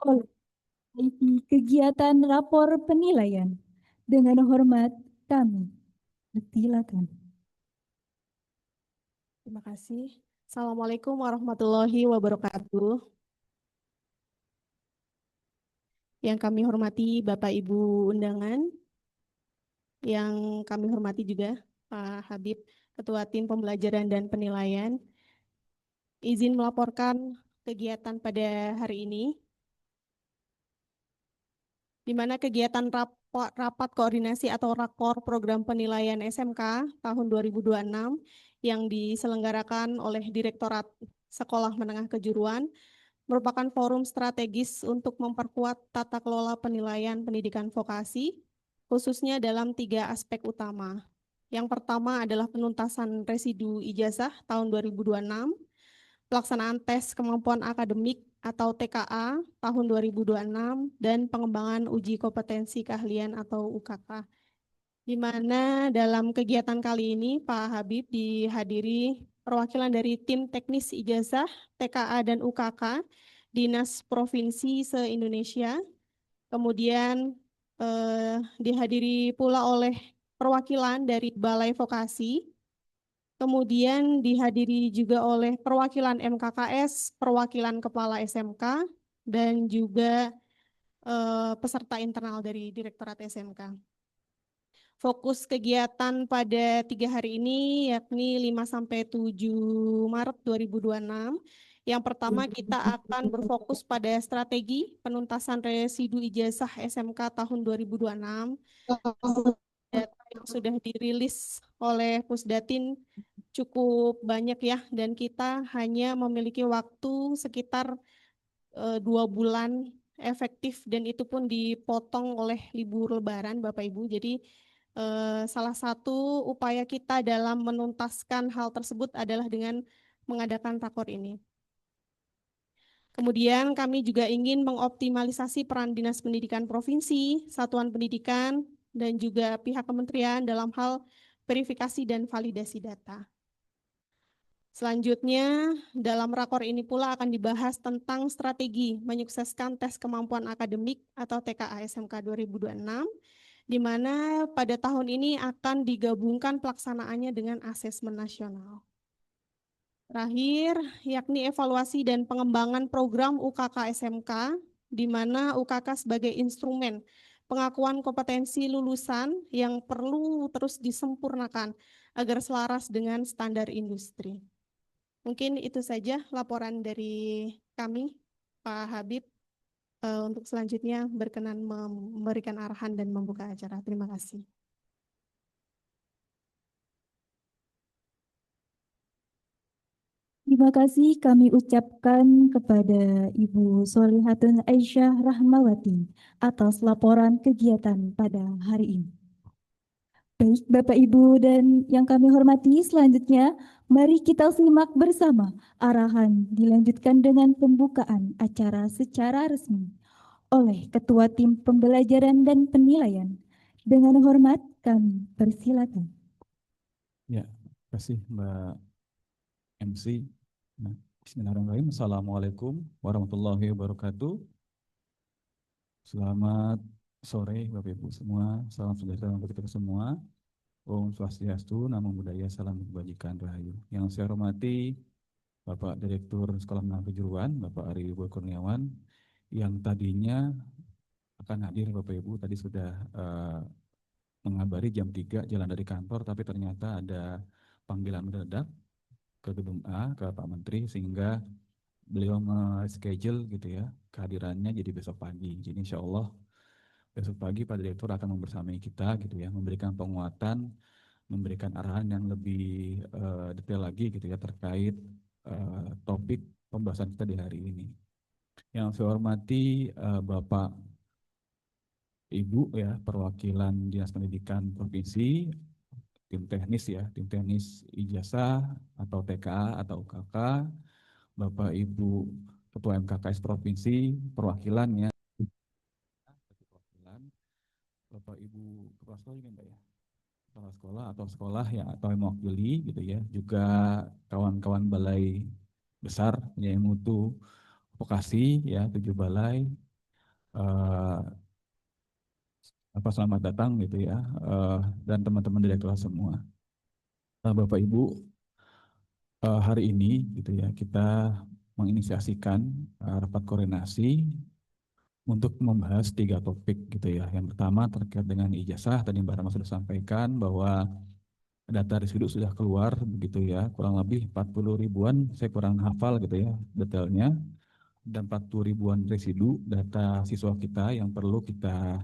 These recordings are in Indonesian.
oleh kegiatan rapor penilaian. Dengan hormat kami persilakan. Terima kasih. Assalamualaikum warahmatullahi wabarakatuh. Yang kami hormati Bapak Ibu undangan, yang kami hormati juga Pak Habib, Ketua Tim Pembelajaran dan Penilaian. Izin melaporkan kegiatan pada hari ini, di mana kegiatan rapat koordinasi atau rakor program penilaian SMK tahun 2026 yang diselenggarakan oleh Direktorat Sekolah Menengah Kejuruan merupakan forum strategis untuk memperkuat tata kelola penilaian pendidikan vokasi, khususnya dalam 3 aspek utama. Yang pertama adalah penuntasan residu ijazah tahun 2026, pelaksanaan tes kemampuan akademik atau TKA tahun 2026, dan pengembangan uji kompetensi keahlian atau UKK. Di mana dalam kegiatan kali ini Pak Habib dihadiri perwakilan dari tim teknis ijazah, TKA, dan UKK, Dinas Provinsi se-Indonesia. Kemudian dihadiri pula oleh perwakilan dari Balai Vokasi, kemudian dihadiri juga oleh perwakilan MKKS, perwakilan kepala SMK, dan juga peserta internal dari Direktorat SMK. Fokus kegiatan pada 3 hari ini yakni 5-7 Maret 2026. Yang pertama kita akan berfokus pada strategi penuntasan residu ijazah SMK tahun 2026. Data yang sudah dirilis oleh Pusdatin cukup banyak ya, dan kita hanya memiliki waktu sekitar 2 bulan efektif, dan itu pun dipotong oleh libur Lebaran, Bapak Ibu. Jadi salah satu upaya kita dalam menuntaskan hal tersebut adalah dengan mengadakan rakor ini. Kemudian kami juga ingin mengoptimalisasi peran Dinas Pendidikan Provinsi, Satuan Pendidikan, dan juga pihak kementerian dalam hal verifikasi dan validasi data. Selanjutnya, dalam rakor ini pula akan dibahas tentang strategi menyukseskan tes kemampuan akademik atau TKA SMK 2026, di mana pada tahun ini akan digabungkan pelaksanaannya dengan asesmen nasional. Terakhir, yakni evaluasi dan pengembangan program UKK SMK, di mana UKK sebagai instrumen pengakuan kompetensi lulusan yang perlu terus disempurnakan agar selaras dengan standar industri. Mungkin itu saja laporan dari kami, Pak Habib. Untuk selanjutnya berkenan memberikan arahan dan membuka acara. Terima kasih. Terima kasih kami ucapkan kepada Ibu Solihatun Aisyah Rahmawati atas laporan kegiatan pada hari ini. Baik, Bapak Ibu dan yang kami hormati, selanjutnya mari kita simak bersama arahan dilanjutkan dengan pembukaan acara secara resmi oleh Ketua Tim Pembelajaran dan Penilaian. Dengan hormat kami persilakan. Ya, terima kasih Mbak MC. Nah, bismillahirrahmanirrahim. Assalamualaikum warahmatullahi wabarakatuh. Selamat sore Bapak Ibu semua. Salam sejahtera untuk kita semua. Om Swastiastu, Namo Buddhaya, Salam Kebajikan Rahayu. Yang saya hormati Bapak Direktur Sekolah Menengah Kejuruan, Bapak Ari Wibowo Kurniawan, yang tadinya akan hadir Bapak Ibu, tadi sudah mengabari jam 3 jalan dari kantor, tapi ternyata ada panggilan mendadak ke gedung A, ke Pak Menteri, sehingga beliau schedule gitu ya, kehadirannya jadi besok pagi. Jadi insya Allah besok pagi Pak Direktur akan membersamai kita gitu ya, memberikan penguatan, memberikan arahan yang lebih detail lagi gitu ya, terkait topik pembahasan kita di hari ini. Yang saya hormati Bapak Ibu ya, perwakilan Dinas Pendidikan Provinsi, tim teknis ya, tim teknis ijazah atau TKA atau UKK, Bapak Ibu Ketua MKKS Provinsi, perwakilannya, Bapak Ibu Kepala Sekolah juga Mbak ya, kepala sekolah atau sekolah ya, atau yang mewakili gitu ya, juga kawan-kawan balai besar penilaian mutu vokasi ya 7 balai. eh, Selamat datang gitu ya, dan teman-teman direktur semua. Bapak Ibu, hari ini gitu ya kita menginisiasikan rapat koordinasi untuk membahas 3 topik gitu ya. Yang pertama terkait dengan ijazah, tadi Mbak Rama sudah sampaikan bahwa data residu sudah keluar begitu ya, kurang lebih 40 ribuan, saya kurang hafal gitu ya detailnya, dan 40 ribuan residu data siswa kita yang perlu kita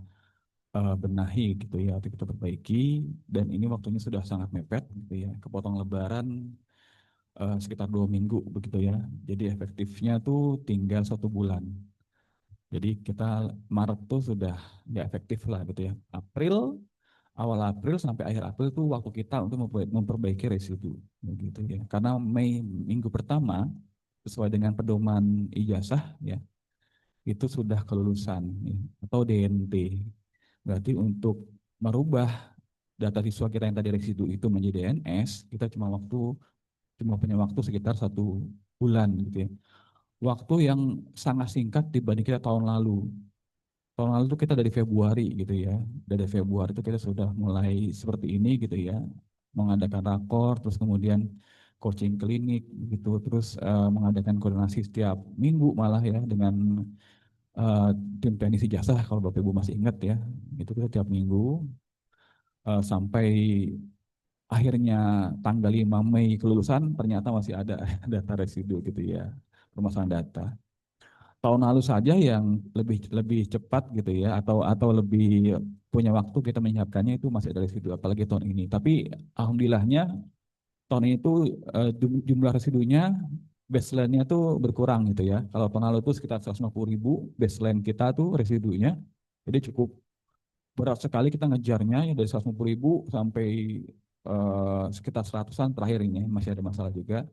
benahi gitu ya, atau kita perbaiki, dan ini waktunya sudah sangat mepet gitu ya, kepotong lebaran sekitar 2 minggu begitu ya, jadi efektifnya tuh tinggal 1 bulan. Jadi kita Maret tuh sudah nggak efektif lah gitu ya. Awal April sampai akhir April tuh waktu kita untuk memperbaiki residu begitu ya. Karena Mei minggu pertama sesuai dengan pedoman ijazah ya, itu sudah kelulusan ya, atau DNT. Berarti untuk merubah data siswa kita yang tadi residu itu menjadi DNS, kita cuma punya waktu sekitar 1 bulan gitu ya. Waktu yang sangat singkat dibanding kita tahun lalu. Tahun lalu itu kita dari Februari gitu ya. Dari Februari itu kita sudah mulai seperti ini gitu ya. Mengadakan rakor, terus kemudian coaching klinik gitu, terus mengadakan koordinasi setiap minggu malah ya dengan uh, tim teknisi jasa kalau Bapak Ibu masih ingat ya. Itu kita tiap minggu sampai akhirnya tanggal 5 Mei kelulusan ternyata masih ada data residu gitu ya. Permasalahan data. Tahun lalu saja yang lebih lebih cepat gitu ya, atau lebih punya waktu kita menyiapkannya itu masih ada residu, apalagi tahun ini. Tapi alhamdulillahnya tahun ini tuh jumlah residunya baseline-nya tuh berkurang gitu ya. Kalau tahun lalu itu sekitar 150 ribu baseline kita tuh residunya, jadi cukup berat sekali kita ngejarnya ya, dari 150 ribu sampai sekitar 100-an terakhir ini masih ada masalah juga.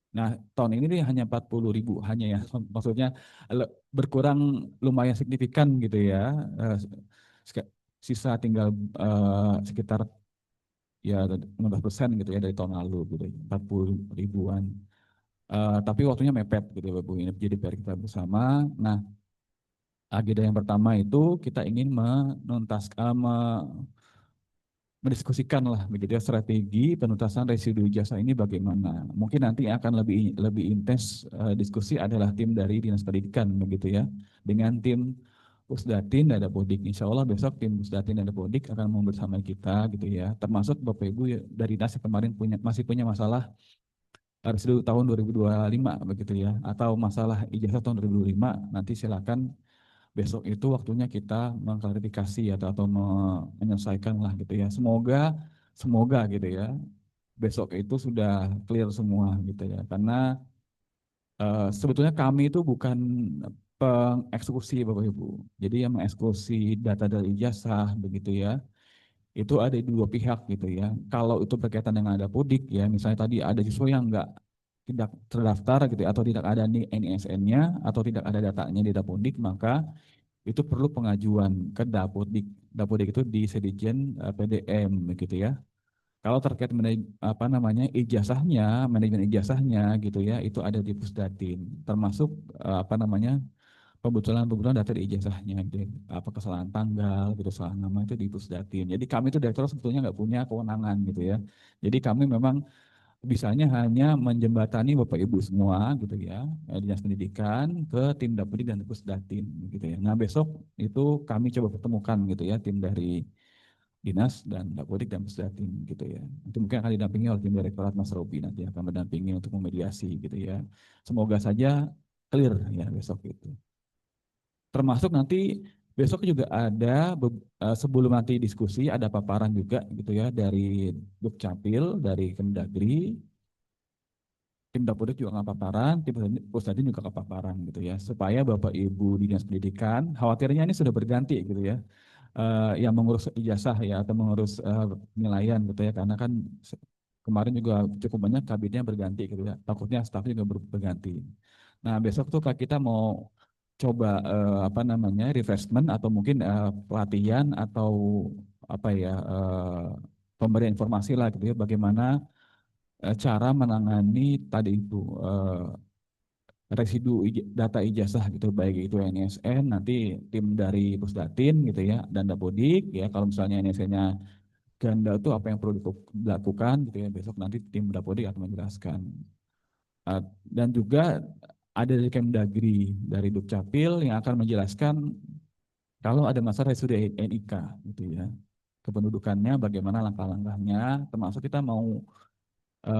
Nah, tahun ini dia hanya 40 ribu, hanya ya, maksudnya berkurang lumayan signifikan gitu ya. Sisa tinggal sekitar ya 15% gitu ya dari tahun lalu gitu, 40 ribuan. Tapi waktunya mepet gitu ya, Bapak. Ini jadi PR kita bersama. Nah, agenda yang pertama itu kita ingin mendiskusikan lah begitu ya strategi penuntasan residu jasa ini bagaimana. Mungkin nanti akan lebih lebih intens diskusi adalah tim dari Dinas Pendidikan begitu ya, dengan tim Pusdatin dan Dapodik. Insya Allah besok tim Pusdatin dan Dapodik akan bersama kita gitu ya. Termasuk Bapak Ibu ya, dari Dinas yang kemarin masih punya masalah residu tahun 2025 begitu ya, atau masalah ijazah tahun 2005, nanti silakan besok itu waktunya kita mengklarifikasi atau menyelesaikan lah gitu ya. Semoga gitu ya. Besok itu sudah clear semua gitu ya. Karena sebetulnya kami itu bukan pengeksekusi Bapak Ibu. Jadi yang mengeksekusi data dari ijazah begitu ya. Itu ada 2 pihak gitu ya. Kalau itu berkaitan dengan ada Dapodik ya, misalnya tadi ada siswa yang tidak terdaftar gitu ya, atau tidak ada NISN-nya atau tidak ada datanya di Dapodik, maka itu perlu pengajuan ke Dapodik. Dapodik itu di Sedijen PDM gitu ya. Kalau terkait ijazahnya, manajemen ijazahnya gitu ya, itu ada di Pusdatin. Termasuk pembetulan data di ijazahnya, gitu. Apa kesalahan tanggal, gitu, kesalahan nama itu di Pusdatin. Jadi kami itu direktur sebetulnya nggak punya kewenangan gitu ya. Jadi kami memang bisanya hanya menjembatani Bapak Ibu semua gitu ya, Dinas Pendidikan ke tim Dapodik dan Pusdatin gitu ya. Nah, besok itu kami coba pertemukan gitu ya, tim dari Dinas dan Dapodik dan Pusdatin gitu ya. Itu mungkin akan didampingi oleh tim Direktorat Mas Robi, nanti akan mendampingi untuk memediasi gitu ya. Semoga saja clear ya besok itu. Termasuk nanti besok juga ada sebelum nanti diskusi ada paparan juga gitu ya dari Dukcapil, dari Kemdagri, tim Dapodik juga nggak paparan, tim Pusdatin juga nggak paparan gitu ya, supaya Bapak Ibu di Dinas Pendidikan, khawatirnya ini sudah berganti gitu ya, yang mengurus ijazah ya atau mengurus penilaian gitu ya, karena kan kemarin juga cukup banyak kabinetnya berganti gitu ya, takutnya stafnya juga berganti. Nah, besok tuh kita mau coba refreshment atau mungkin pelatihan atau pemberian informasi lah gitu ya, bagaimana cara menangani tadi itu residu data ijazah gitu, baik itu NSN, nanti tim dari Pusdatin gitu ya, dan Dapodik ya. Kalau misalnya NSN-nya ganda itu apa yang perlu dilakukan gitu ya, besok nanti tim Dapodik akan menjelaskan. Dan juga ada dari Kemdagri, dari Dukcapil yang akan menjelaskan kalau ada masalah resude NIK gitu ya, kependudukannya bagaimana langkah-langkahnya, termasuk kita mau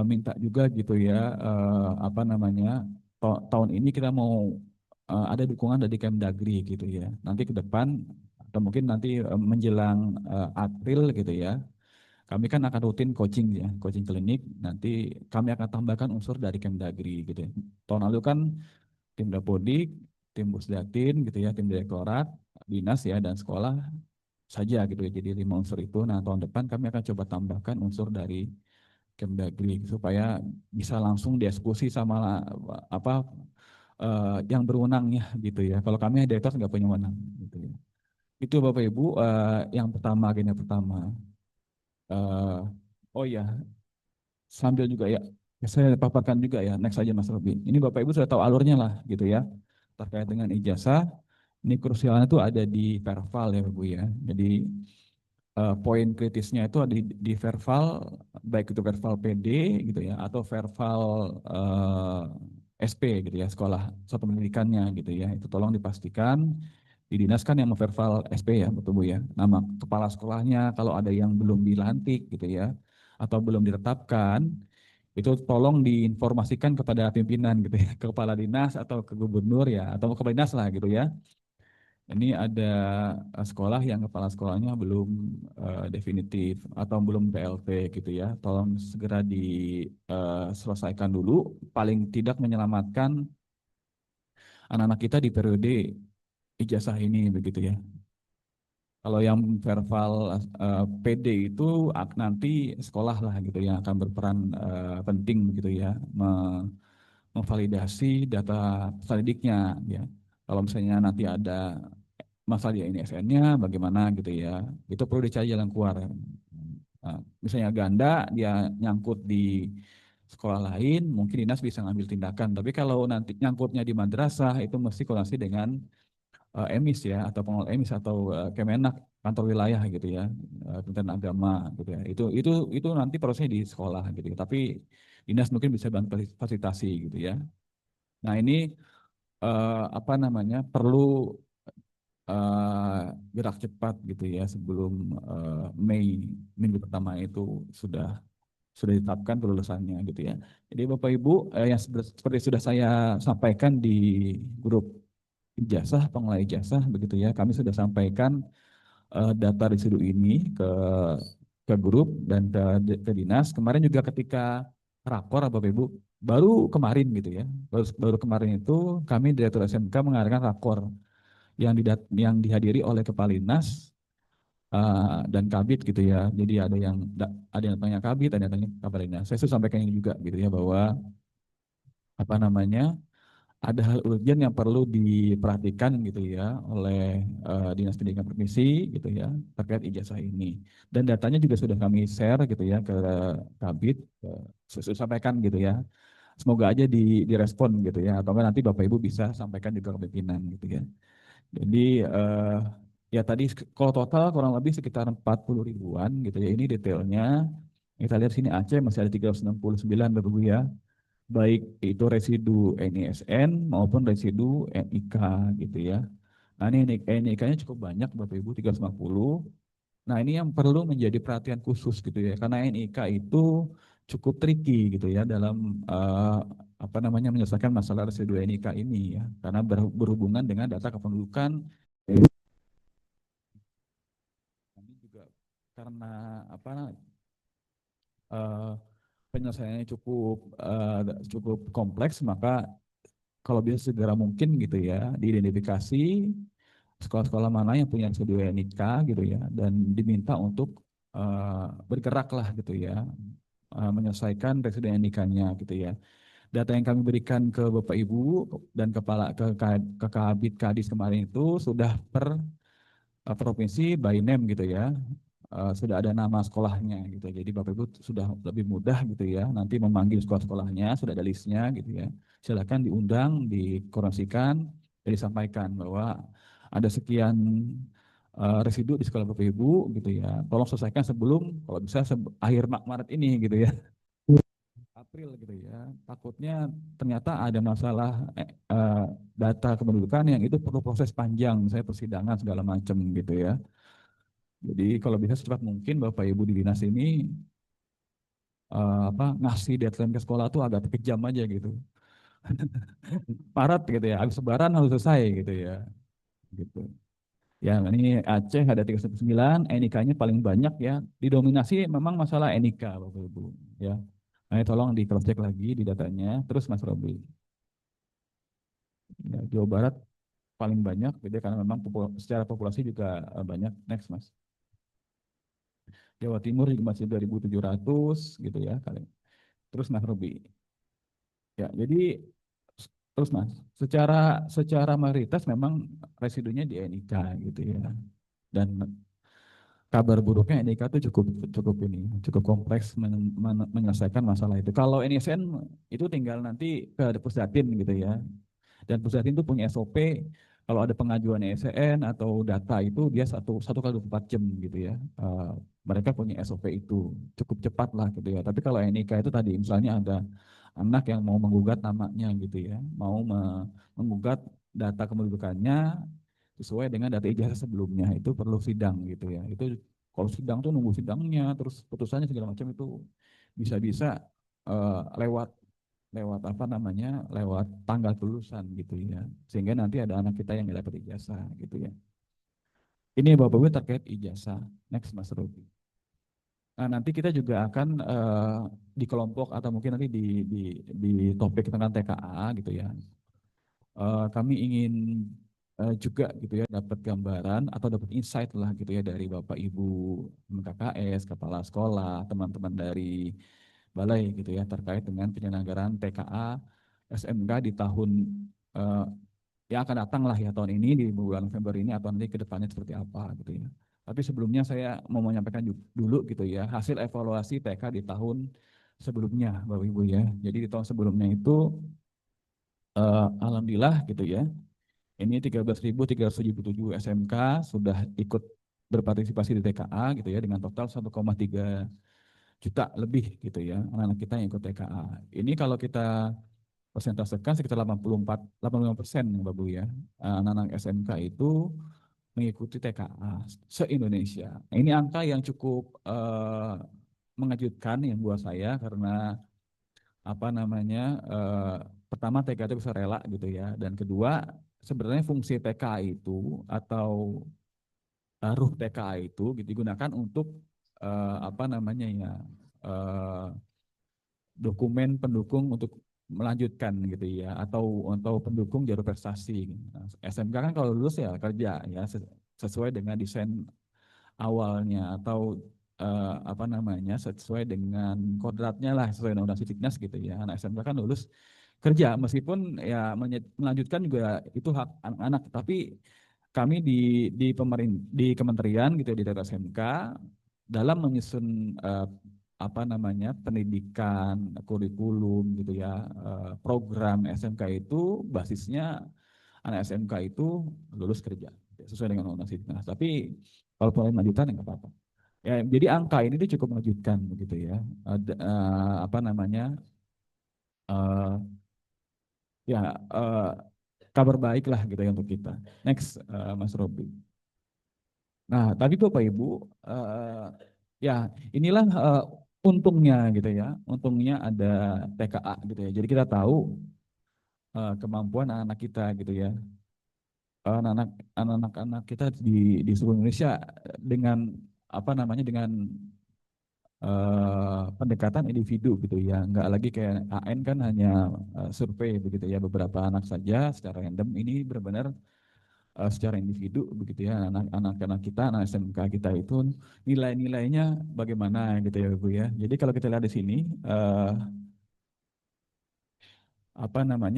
minta juga gitu ya, apa namanya, tahun ini kita mau ada dukungan dari Kemdagri gitu ya. Nanti ke depan atau mungkin nanti menjelang April gitu ya, kami kan akan rutin coaching ya, coaching klinik. Nanti kami akan tambahkan unsur dari Kemdagri gitu ya. Tahun lalu kan tim Dapodik, tim Pusdatin gitu ya, tim direktorat, dinas ya, dan sekolah saja gitu ya. Jadi 5 unsur itu. Nah, tahun depan kami akan coba tambahkan unsur dari Kemdagri supaya bisa langsung dieksekusi sama apa yang berwenangnya gitu ya. Kalau kami direktur nggak punya wewenang gitu ya. Itu Bapak Ibu yang pertama, agenda pertama. Oh ya, sambil juga ya, saya paparkan juga ya, next aja Mas Robi. Ini Bapak Ibu sudah tahu alurnya lah gitu ya, terkait dengan ijazah. Ini krusialnya itu ada di Perval ya Bapak Ibu ya. Jadi poin kritisnya itu ada di Verval, baik itu Verval PD gitu ya, atau Verval SP gitu ya, sekolah satu pendidikannya gitu ya. Itu tolong dipastikan di dinas kan yang memverval SP ya, betul Bu ya. Nama kepala sekolahnya kalau ada yang belum dilantik gitu ya, atau belum ditetapkan, itu tolong diinformasikan kepada pimpinan gitu ya, ke kepala dinas atau ke gubernur ya, atau ke kepala dinas lah gitu ya. Ini ada sekolah yang kepala sekolahnya belum definitif atau belum PLT gitu ya. Tolong segera diselesaikan dulu, paling tidak menyelamatkan anak-anak kita di periode ijazah ini begitu ya. Kalau yang verbal PD itu nanti sekolah lah gitu yang akan berperan penting gitu ya, memvalidasi data peserta didiknya ya. Kalau misalnya nanti ada masalah di NSN-nya bagaimana gitu ya, itu perlu dicari jalan keluar. Misalnya ganda dia nyangkut di sekolah lain, mungkin dinas bisa ngambil tindakan. Tapi kalau nanti nyangkutnya di madrasah itu mesti koordinasi dengan EMIS ya, atau pengelola EMIS atau Kemenak, kantor wilayah gitu ya, Kementerian Agama gitu ya. Itu nanti prosesnya di sekolah gitu ya. Tapi dinas mungkin bisa bantu fasilitasi gitu ya. Nah ini apa namanya, perlu gerak cepat gitu ya sebelum Mei minggu pertama itu sudah ditetapkan kelulusannya gitu ya. Jadi Bapak Ibu yang seperti sudah saya sampaikan di grup ijazah, pengelola ijazah begitu ya, kami sudah sampaikan data residu ini ke grup dan ke dinas. Kemarin juga ketika rakor Bapak Ibu, baru kemarin gitu ya, baru kemarin itu kami Direktur SMK mengadakan rakor yang dihadiri oleh Kepala Dinas dan Kabid gitu ya. Jadi ada yang tanya Kabid, ada yang tanya Kepala Dinas. Saya sudah sampaikan ini juga gitu ya, bahwa apa namanya, ada hal urgent yang perlu diperhatikan gitu ya oleh Dinas Pendidikan Provinsi gitu ya terkait ijazah ini. Dan datanya juga sudah kami share gitu ya ke Kabid, sudah sampaikan gitu ya. Semoga aja direspon gitu ya, atau enggak nanti Bapak Ibu bisa sampaikan juga ke pimpinan gitu ya. Jadi ya tadi kalau total kurang lebih sekitar 40 ribuan gitu ya. Ini detailnya. Kita lihat sini Aceh masih ada 369 Bapak Ibu ya. Baik itu residu NISN maupun residu NIK gitu ya. Nah ini NIK-nya cukup banyak Bapak Ibu, 350. Nah ini yang perlu menjadi perhatian khusus gitu ya. Karena NIK itu cukup tricky gitu ya dalam apa namanya, menyelesaikan masalah residu NIK ini ya. Karena berhubungan dengan data kependudukan. Kami juga karena apa penyelesaiannya cukup kompleks, maka kalau bisa segera mungkin gitu ya diidentifikasi sekolah-sekolah mana yang punya residu NIK gitu ya, dan diminta untuk bergerak lah gitu ya, menyelesaikan residu NIK-nya gitu ya. Data yang kami berikan ke Bapak Ibu dan ke Kabid Kadis kemarin itu sudah per provinsi by name gitu ya. sudah ada nama sekolahnya gitu. Jadi Bapak Ibu sudah lebih mudah gitu ya nanti memanggil sekolah-sekolahnya, sudah ada listnya gitu ya. Silakan diundang, dikoordinasikan, dan disampaikan bahwa ada sekian residu di sekolah Bapak Ibu gitu ya. Tolong selesaikan sebelum kalau bisa akhir Maret ini gitu ya. April gitu ya. Takutnya ternyata ada masalah data kependudukan yang itu perlu proses panjang, misalnya persidangan segala macam gitu ya. Jadi kalau bisa secepat mungkin Bapak Ibu di dinas ini ngasih deadline ke sekolah tuh agak kejam aja gitu. Maret gitu ya, habis lebaran harus selesai gitu ya. Gitu. Ya, ini Aceh ada 39, NIK-nya paling banyak ya. Didominasi memang masalah NIK Bapak Ibu ya. Nah, tolong di cross check lagi di datanya. Terus Mas Robi. Ya, Jawa Barat paling banyak gitu ya, karena memang secara populasi juga banyak. Next Mas. Jawa Timur juga masih 2.700 gitu ya kali. Terus Mas Robi. Ya, jadi terus Mas, secara mayoritas memang residunya di NIK gitu ya. Dan kabar buruknya NIK itu cukup kompleks menyelesaikan masalah itu. Kalau NISN itu tinggal nanti ke Pusdatin gitu ya. Dan Pusdatin itu punya SOP kalau ada pengajuan ESN atau data itu dia satu kali 24 jam gitu ya. Mereka punya SOP itu cukup cepat lah gitu ya. Tapi kalau NIK itu tadi misalnya ada anak yang mau menggugat namanya gitu ya, mau menggugat data kependudukannya sesuai dengan data ijazah sebelumnya, itu perlu sidang gitu ya. Itu kalau sidang tuh nunggu sidangnya, terus putusannya segala macam itu bisa-bisa lewat lewat lewat tanggal kelulusan gitu ya, sehingga nanti ada anak kita yang dapat ijazah gitu ya. Ini Bapak Ibu terkait ijazah. Next Mas Robi. Nah, nanti kita juga akan di kelompok atau mungkin nanti di topik tentang TKA gitu ya. Kami ingin juga gitu ya dapat gambaran atau dapat insight lah gitu ya dari Bapak Ibu MKKS, kepala sekolah, teman-teman dari balai gitu ya terkait dengan penyelenggaraan TKA SMK di tahun yang akan datang lah ya, tahun ini di bulan November ini atau nanti ke depannya seperti apa gitu ya. Tapi sebelumnya saya mau menyampaikan dulu gitu ya hasil evaluasi TK di tahun sebelumnya Bapak Ibu ya. Jadi di tahun sebelumnya itu alhamdulillah gitu ya. Ini 13.377 SMK sudah ikut berpartisipasi di TKA gitu ya dengan total 1,3 juta lebih gitu ya anak-anak kita yang ikut TKA. Ini kalau kita persentasekan sekitar 85% Bapak Bu ya. Anak-anak SMK itu mengikuti TKA se-Indonesia. Ini angka yang cukup mengejutkan yang buat saya karena pertama TK itu bisa rela gitu ya, dan kedua sebenarnya fungsi TK itu atau taruh TK itu digunakan untuk dokumen pendukung untuk melanjutkan gitu ya, atau pendukung jalur prestasi. Nah, SMK kan kalau lulus ya kerja ya sesuai dengan desain awalnya atau sesuai dengan kodratnya lah, sesuai dengan undang Sidiknas gitu ya. Anak SMK kan lulus kerja, meskipun ya melanjutkan juga itu hak anak-anak, tapi kami di kementerian gitu ya, di Direktorat SMK dalam menyusun pendidikan, kurikulum gitu ya, program SMK itu basisnya anak SMK itu lulus kerja sesuai dengan undang Sidiknas. Tapi kalau pengen lanjutan ya nggak apa-apa. Ya, jadi angka ini tuh cukup mengejutkan begitu ya. Ya kabar baik lah gitu ya untuk kita. Next Mas Robi. Nah, tadi Bapak Ibu ya inilah untungnya gitu ya. Untungnya ada TKA gitu ya. Jadi kita tahu kemampuan anak-anak kita gitu ya. Anak-anak kita di seluruh Indonesia dengan dengan pendekatan individu gitu ya, nggak lagi kayak AN kan hanya survei begitu ya, beberapa anak saja secara random. Ini benar-benar secara individu begitu ya, anak-anak kita, anak SMK kita itu nilai-nilainya bagaimana gitu ya Bu ya. Jadi kalau kita lihat di sini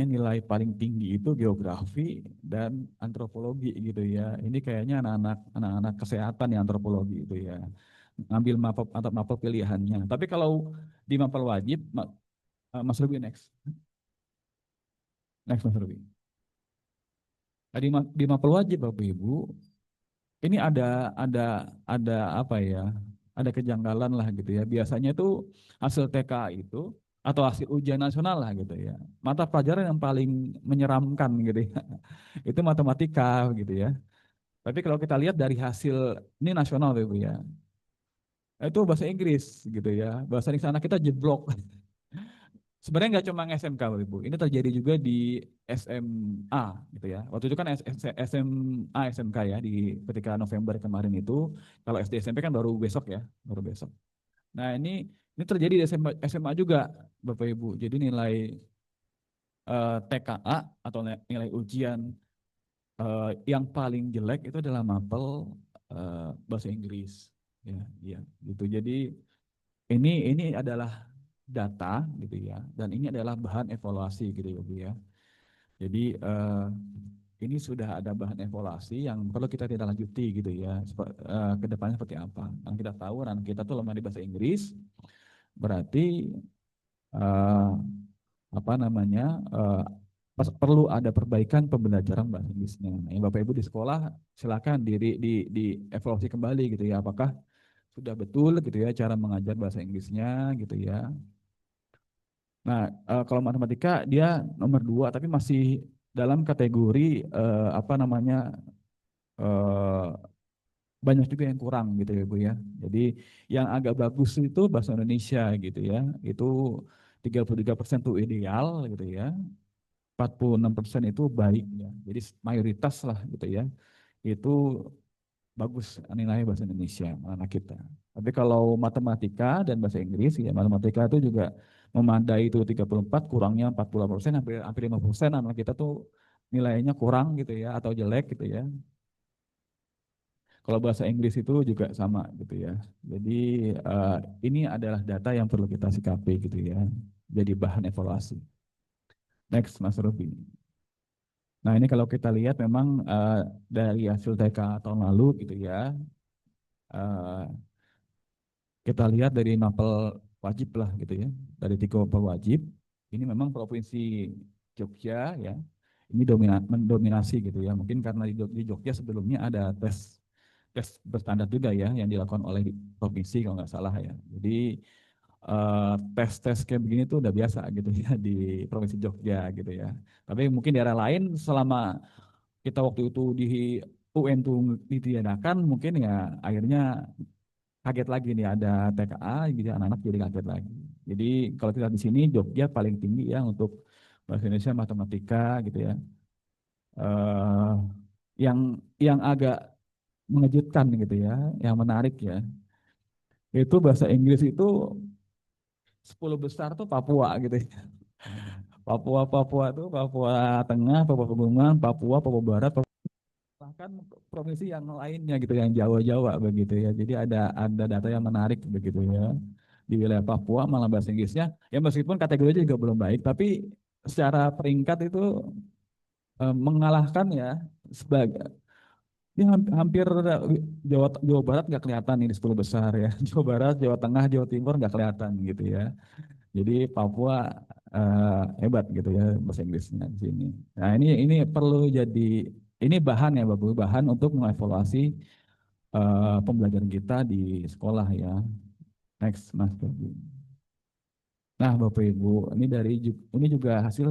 nilai paling tinggi itu geografi dan antropologi gitu ya. Ini kayaknya anak-anak kesehatan ya, antropologi itu ya. ngambil mapel atau mapel pilihannya. Tapi kalau di mapel wajib, Mas Ruby next. Next Mas Ruby. Di mapel wajib Bapak Ibu, ini ada apa ya? Ada kejanggalan lah gitu ya. Biasanya itu hasil TK itu atau hasil ujian nasional lah gitu ya. Mata pelajaran yang paling menyeramkan gitu ya. Itu matematika gitu ya. Tapi kalau kita lihat dari hasil ini nasional Bapak Ibu ya. Itu bahasa Inggris gitu ya. Bahasa Inggris anak kita jeblok. Sebenarnya nggak cuma SMK Bapak Ibu, ini terjadi juga di SMA gitu ya. Waktu itu kan SMA SMK ya di ketika November kemarin itu. Kalau SD SMP kan baru besok ya, baru besok. Nah ini terjadi di SMA juga Bapak Ibu. Jadi nilai TKA atau nilai ujian yang paling jelek itu adalah mapel bahasa Inggris ya, ya gitu. Jadi ini adalah data gitu ya, dan ini adalah bahan evaluasi gitu ya Bu ya. Jadi ini sudah ada bahan evaluasi yang perlu kita tidak lanjuti gitu ya, ke depannya seperti apa. Yang kita tahu anak kita tuh lemah di bahasa Inggris, berarti apa namanya perlu ada perbaikan pembelajaran bahasa Inggrisnya. Nah, Bapak Ibu di sekolah silakan di evaluasi kembali gitu ya, apakah sudah betul gitu ya cara mengajar bahasa Inggrisnya gitu ya. Nah, kalau matematika dia nomor 2 tapi masih dalam kategori apa namanya eh, banyak juga yang kurang gitu ya Bu ya. Jadi yang agak bagus itu bahasa Indonesia gitu ya. Itu 33% itu ideal gitu ya. 46% itu baik ya. Jadi mayoritas lah gitu ya. Itu bagus nilai bahasa Indonesia anak kita. Tapi kalau matematika dan bahasa Inggris ya, matematika itu juga memadai itu 34, kurangnya 40%, hampir 50% anak kita tuh nilainya kurang gitu ya atau jelek gitu ya. Kalau bahasa Inggris itu juga sama gitu ya. Jadi ini adalah data yang perlu kita sikapi gitu ya. Jadi bahan evaluasi. Next Mas Ruby. Nah ini kalau kita lihat memang dari hasil TK tahun lalu gitu ya. Uh, kita lihat dari mapel wajib lah gitu ya, dari 3 mapel wajib, ini memang provinsi Jogja ya, ini mendominasi gitu ya, mungkin karena di Jogja sebelumnya ada tes berstandar juga ya yang dilakukan oleh provinsi kalau nggak salah ya, jadi tes kayak begini tuh udah biasa gitu ya di provinsi Jogja gitu ya, tapi mungkin daerah lain selama kita waktu itu di UN tuh ditiadakan mungkin ya akhirnya kaget lagi nih ada TKA gitu anak-anak jadi kaget lagi. Jadi kalau kita di sini Jogja paling tinggi ya untuk bahasa Indonesia matematika gitu ya. Eh yang agak mengejutkan gitu ya, yang menarik ya. Itu bahasa Inggris itu 10 besar tuh Papua gitu ya. Papua tuh Papua Tengah, Papua Pegunungan, Papua Barat, bahkan provinsi yang lainnya gitu yang Jawa-Jawa begitu ya. Jadi ada data yang menarik begitu ya. Di wilayah Papua malah bahasa Inggrisnya ya meskipun kategorinya juga belum baik tapi secara peringkat itu mengalahkan ya sebagai ya hampir Jawa Jawa Barat nggak kelihatan ini 10 besar ya. Jawa Barat, Jawa Tengah, Jawa Timur nggak kelihatan gitu ya. Jadi Papua hebat gitu ya bahasa Inggrisnya di sini. Nah ini perlu jadi ini bahan ya Bapak, bahan untuk mengevaluasi pembelajaran kita di sekolah ya. Next Mas Babu. Nah Bapak Ibu, ini juga hasil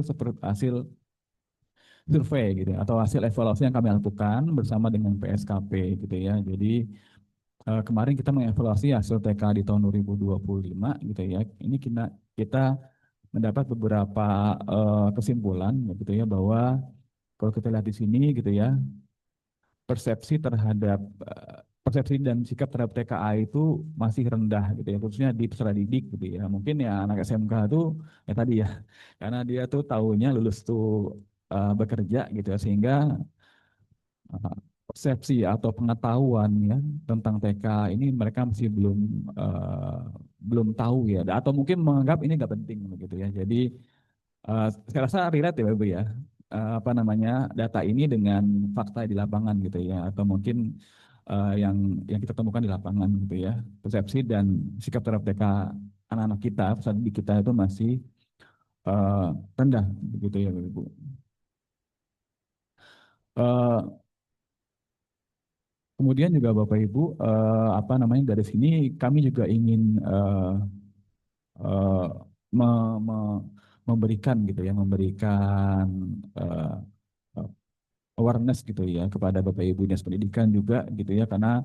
survei gitu ya, atau hasil evaluasi yang kami lakukan bersama dengan PSKP gitu ya. Jadi kemarin kita mengevaluasi hasil TK di tahun 2025 gitu ya. Ini kita mendapat beberapa kesimpulan gitu ya bahwa kalau kita lihat di sini gitu ya, persepsi terhadap persepsi dan sikap terhadap TKA itu masih rendah gitu ya, khususnya di peserta didik gitu ya. Mungkin ya anak SMK itu ya tadi ya, karena dia tuh tahunya lulus tuh bekerja gitu ya, sehingga uh, persepsi atau pengetahuan ya tentang TK ini mereka masih belum tahu ya, atau mungkin menganggap ini nggak penting begitu ya. Jadi saya rasa relate ya Ibu ya, apa namanya data ini dengan fakta di lapangan gitu ya, atau mungkin yang kita temukan di lapangan gitu ya. Persepsi dan sikap terhadap TK anak-anak kita saat di kita itu masih rendah begitu ya Bapak Ibu. Kemudian juga Bapak Ibu, apa namanya, dari sini kami juga ingin eh, me- me- memberikan gitu ya, memberikan eh, awareness gitu ya kepada Bapak Ibu Dinas Pendidikan juga gitu ya, karena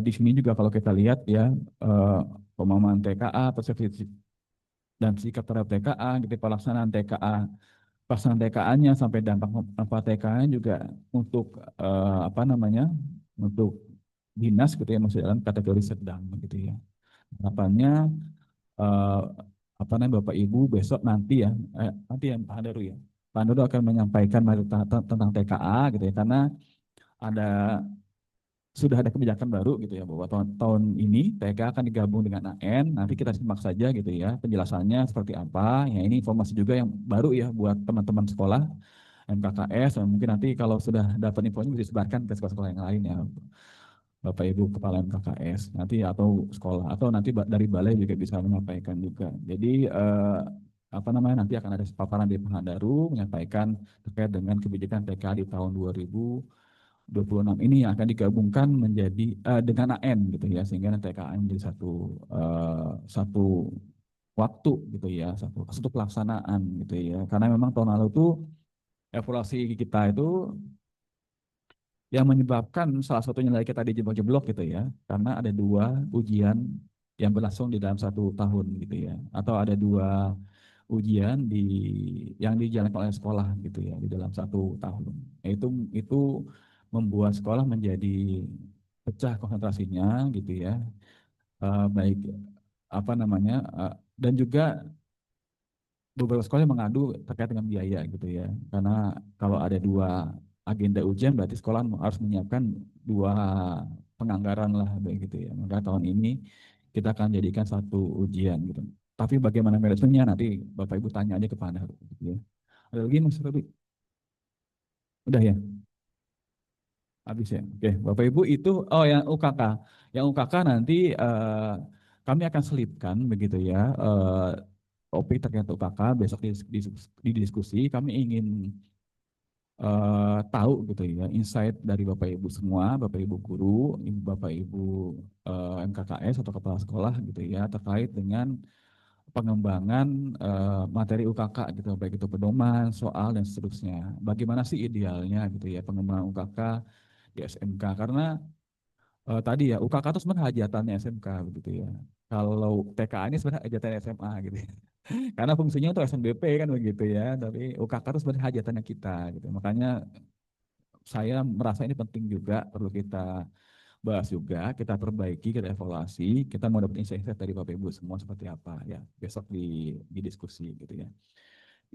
di sini juga kalau kita lihat ya, eh, pemahaman TKA, persepsi dan sikap terhadap TKA gitu, pelaksanaan TKA-nya sampai dampak manfaat TKA juga untuk apa namanya, untuk dinas gitu ya, masih dalam kategori sedang gitu ya. Harapannya eh, apa namanya, Bapak Ibu besok nanti ya, nanti ya Pak Handaru ya, Pak Handaru akan menyampaikan tentang TKA gitu ya, karena ada sudah ada kebijakan baru gitu ya, bahwa tahun ini TK akan digabung dengan AN. Nanti kita simak saja gitu ya penjelasannya seperti apa. Ya ini informasi juga yang baru ya buat teman-teman sekolah MKKS. Dan mungkin nanti kalau sudah dapat infonya bisa disebarkan ke sekolah-sekolah yang lain ya, Bapak Ibu Kepala MKKS nanti, atau sekolah, atau nanti dari balai juga bisa menyampaikan juga. Jadi apa namanya, nanti akan ada paparan di Pangandaru menyampaikan terkait dengan kebijakan TK di tahun 2026 ini yang akan digabungkan menjadi dengan AN gitu ya, sehingga nanti TKA menjadi satu waktu gitu ya, satu pelaksanaan gitu ya. Karena memang tahun lalu tuh evaluasi kita itu yang menyebabkan salah satu nilai kita dijeblok-jeblok gitu ya, karena ada 2 ujian yang berlangsung di dalam 1 tahun gitu ya, atau ada 2 ujian yang dijalankan oleh sekolah gitu ya di dalam 1 tahun. Itu membuat sekolah menjadi pecah konsentrasinya gitu ya, baik apa namanya, dan juga beberapa sekolah yang mengadu terkait dengan biaya gitu ya, karena kalau ada 2 agenda ujian berarti sekolah harus menyiapkan 2 penganggaran lah begitu ya, maka tahun ini kita akan jadikan 1 ujian gitu. Tapi bagaimana manajemennya nanti Bapak Ibu tanya aja ke Pak Nahar, gitu ya. Ada lagi Mas Robi? Udah ya? Habis ya? Oke, Bapak Ibu itu, oh yang UKK. Yang UKK nanti kami akan selipkan begitu ya, topik terkait UKK besok di diskusi. Kami ingin tahu gitu ya, insight dari Bapak Ibu semua, Bapak Ibu guru, Bapak Ibu MKKS atau kepala sekolah gitu ya, terkait dengan pengembangan materi UKK gitu, baik itu pedoman, soal dan seterusnya. Bagaimana sih idealnya gitu ya pengembangan UKK di SMK, karena tadi ya UKK itu sebenarnya hajatannya SMK begitu ya. Kalau TKA ini sebenarnya hajatan SMA gitu ya. Karena fungsinya untuk SNBP kan begitu ya, tapi UKK itu sebenarnya hajatannya kita gitu. Makanya saya merasa ini penting juga, perlu kita bahas juga, kita perbaiki, kita evaluasi, kita mau dapat insight dari Bapak Ibu semua seperti apa ya besok di diskusi gitu ya.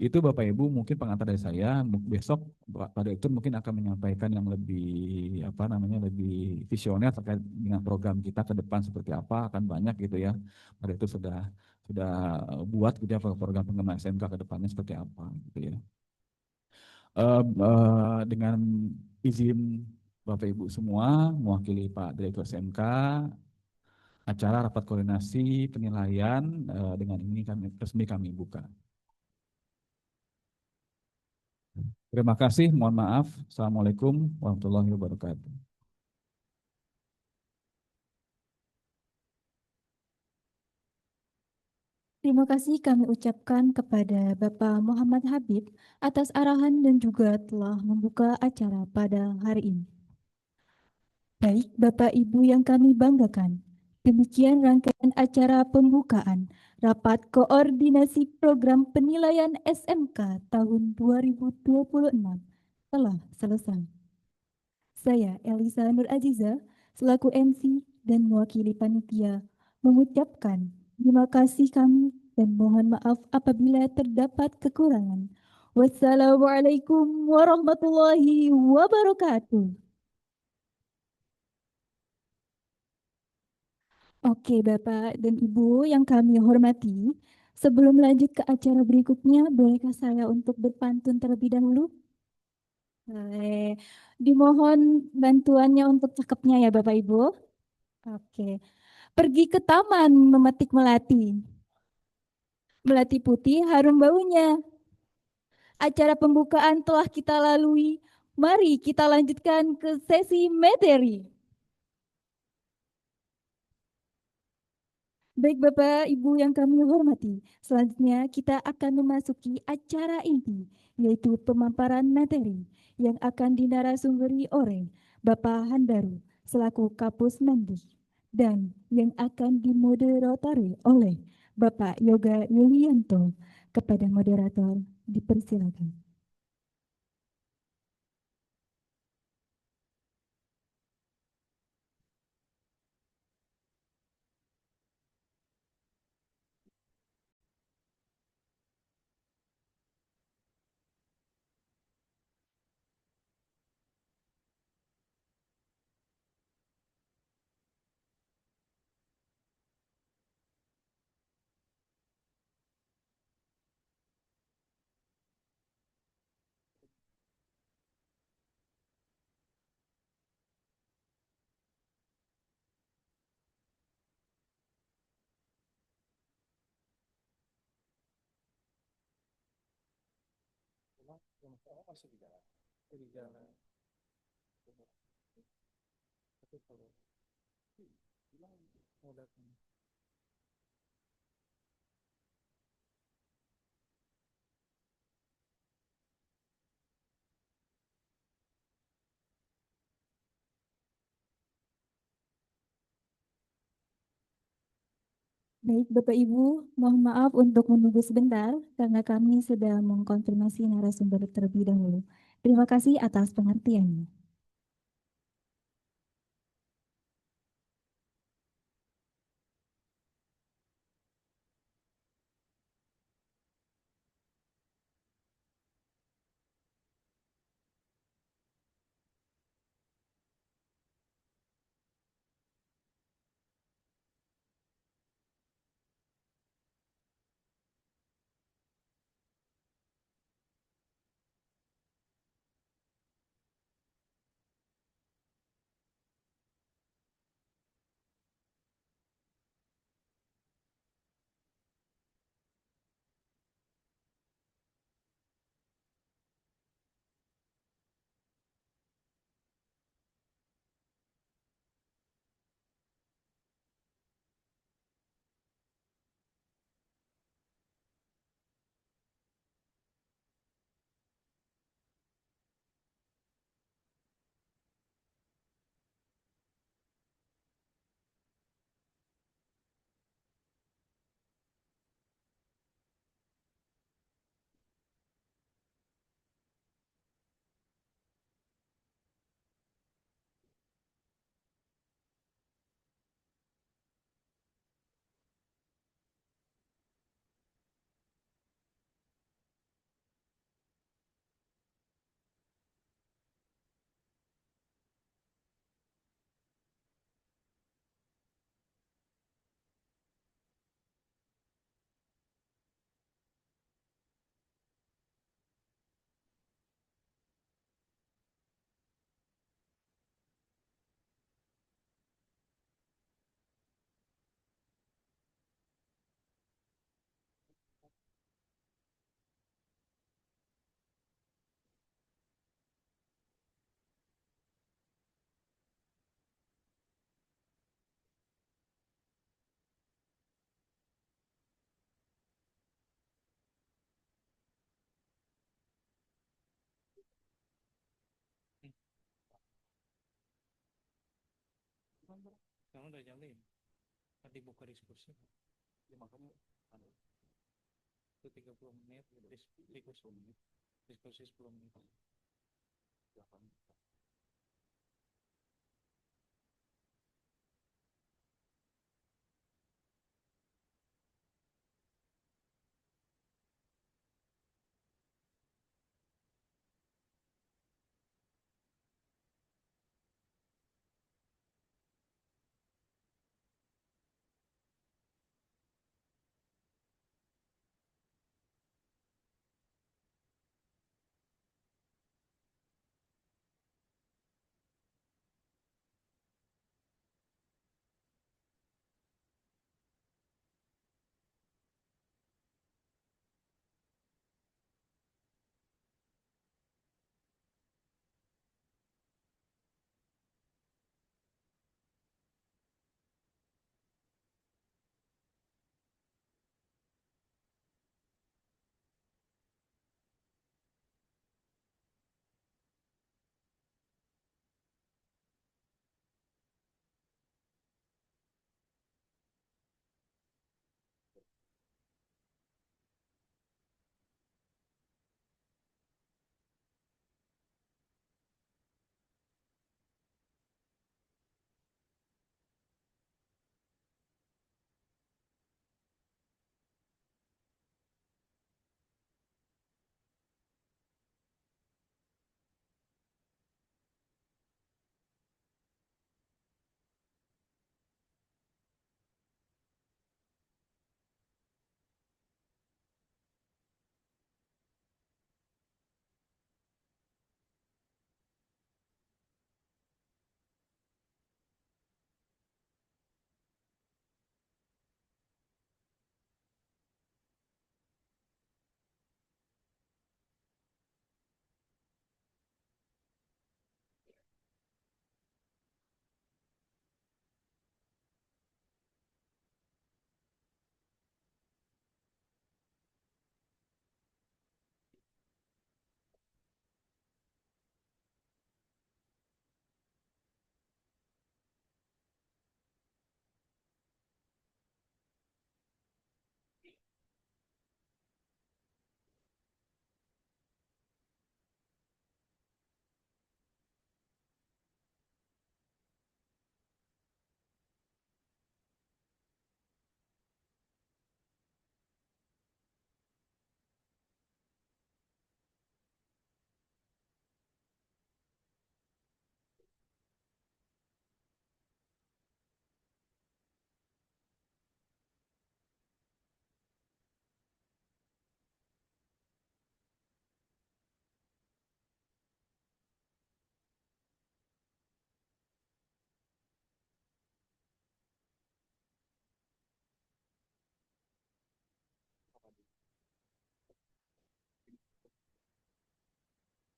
Itu Bapak Ibu mungkin pengantar dari saya. Besok Pak Direktur mungkin akan menyampaikan yang lebih apa namanya, lebih visioner terkait dengan program kita ke depan seperti apa, akan banyak gitu ya. Pak Direktur sudah buat gitu ya program pengembangan SMK ke depannya seperti apa gitu ya. Dengan izin Bapak Ibu semua, mewakili Pak Direktur SMK, acara rapat koordinasi penilaian dengan ini kami resmi kami buka. Terima kasih, mohon maaf. Assalamualaikum warahmatullahi wabarakatuh. Terima kasih kami ucapkan kepada Bapak Muhammad Habib atas arahan dan juga telah membuka acara pada hari ini. Baik Bapak Ibu yang kami banggakan, demikian rangkaian acara pembukaan Rapat Koordinasi Program Penilaian SMK tahun 2026 telah selesai. Saya Elisa Nur Aziza selaku MC dan mewakili panitia mengucapkan terima kasih kami dan mohon maaf apabila terdapat kekurangan. Wassalamualaikum warahmatullahi wabarakatuh. Oke, Bapak dan Ibu yang kami hormati, sebelum lanjut ke acara berikutnya, bolehkah saya untuk berpantun terlebih dahulu? Boleh. Dimohon bantuannya untuk cakepnya ya Bapak Ibu. Oke. Pergi ke taman memetik melati. Melati putih harum baunya. Acara pembukaan telah kita lalui. Mari kita lanjutkan ke sesi materi. Baik Bapak Ibu yang kami hormati, selanjutnya kita akan memasuki acara inti, yaitu pemaparan materi yang akan dinarasumberi oleh Bapak Handaru selaku Kapus Nandi dan yang akan dimoderatori oleh Bapak Yoga Yulianto. Kepada moderator dipersilakan. Baik, Bapak Ibu, mohon maaf untuk menunggu sebentar karena kami sedang mengkonfirmasi narasumber terlebih dahulu. Terima kasih atas pengertiannya. Sekarang udah jam 5. Tadi buka diskusi. Ya makanya itu 30 menit, diskusi 10 menit. Diskusi 10 menit.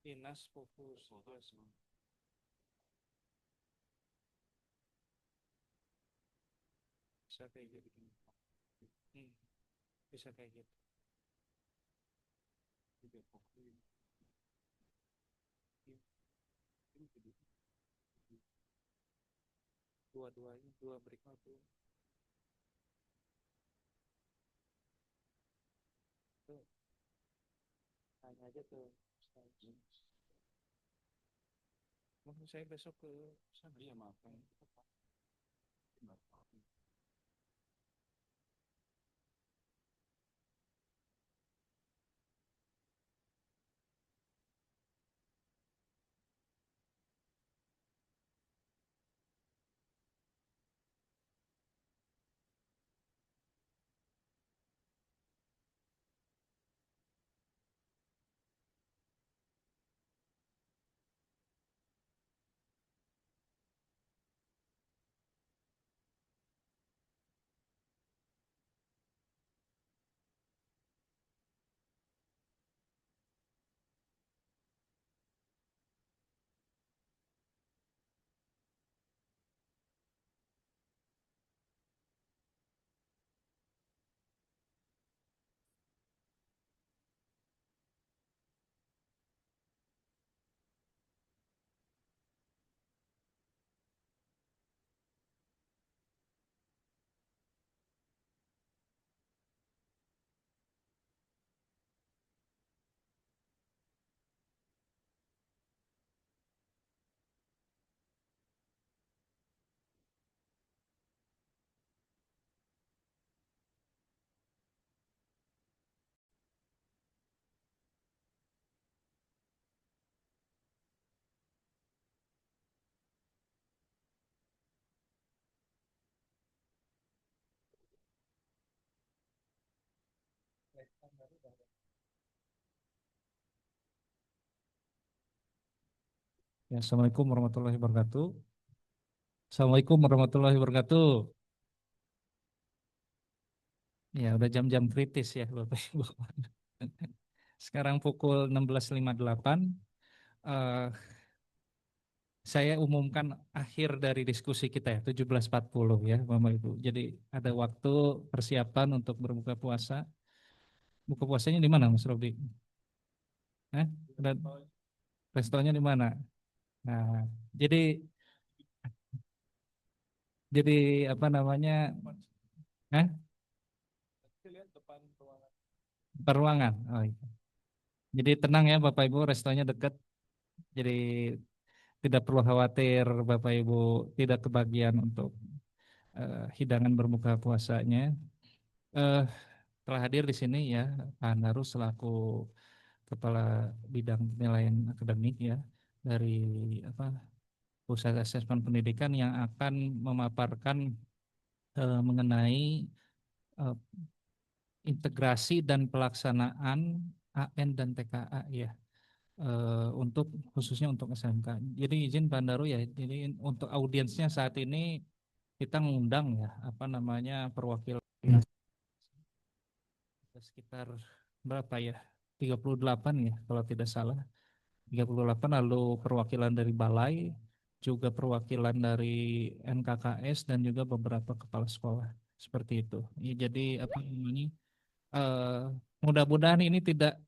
Dinas fokus. Bisa kayak gitu. Bisa kayak gitu. Dua-duanya, dua berikut tuh. Tanya aja tuh. Mau saya besok ke sana. Iya, maaf. Ya, Assalamualaikum warahmatullahi wabarakatuh. Assalamualaikum warahmatullahi wabarakatuh. Ya, udah jam-jam kritis ya, Bapak Ibu. Sekarang pukul 16.58. eh, saya umumkan akhir dari diskusi kita ya, 17.40 ya, Bapak Ibu. Jadi ada waktu persiapan untuk berbuka puasa. Buka puasanya di mana, Mas Robi? Ada restonya di mana? Nah, jadi apa namanya? Hah? Peruangan. Oh, iya. Jadi tenang ya Bapak Ibu, restonya dekat. Jadi tidak perlu khawatir Bapak Ibu tidak kebagian untuk hidangan berbuka puasanya. Eh, Telah hadir di sini ya Pak Andaru selaku Kepala Bidang Penilaian Akademik ya dari apa Pusat Asesmen Pendidikan yang akan memaparkan mengenai eh, integrasi dan pelaksanaan AN dan TKA ya. Untuk khususnya untuk SMK. Jadi izin Pak Andaru ya, jadi untuk audiensnya saat ini kita ngundang ya, apa namanya perwakilan sekitar berapa ya, 38 ya kalau tidak salah, 38 lalu perwakilan dari Balai, juga perwakilan dari NKKS dan juga beberapa kepala sekolah seperti itu. Ya, jadi apa namanya, eh, mudah-mudahan ini tidak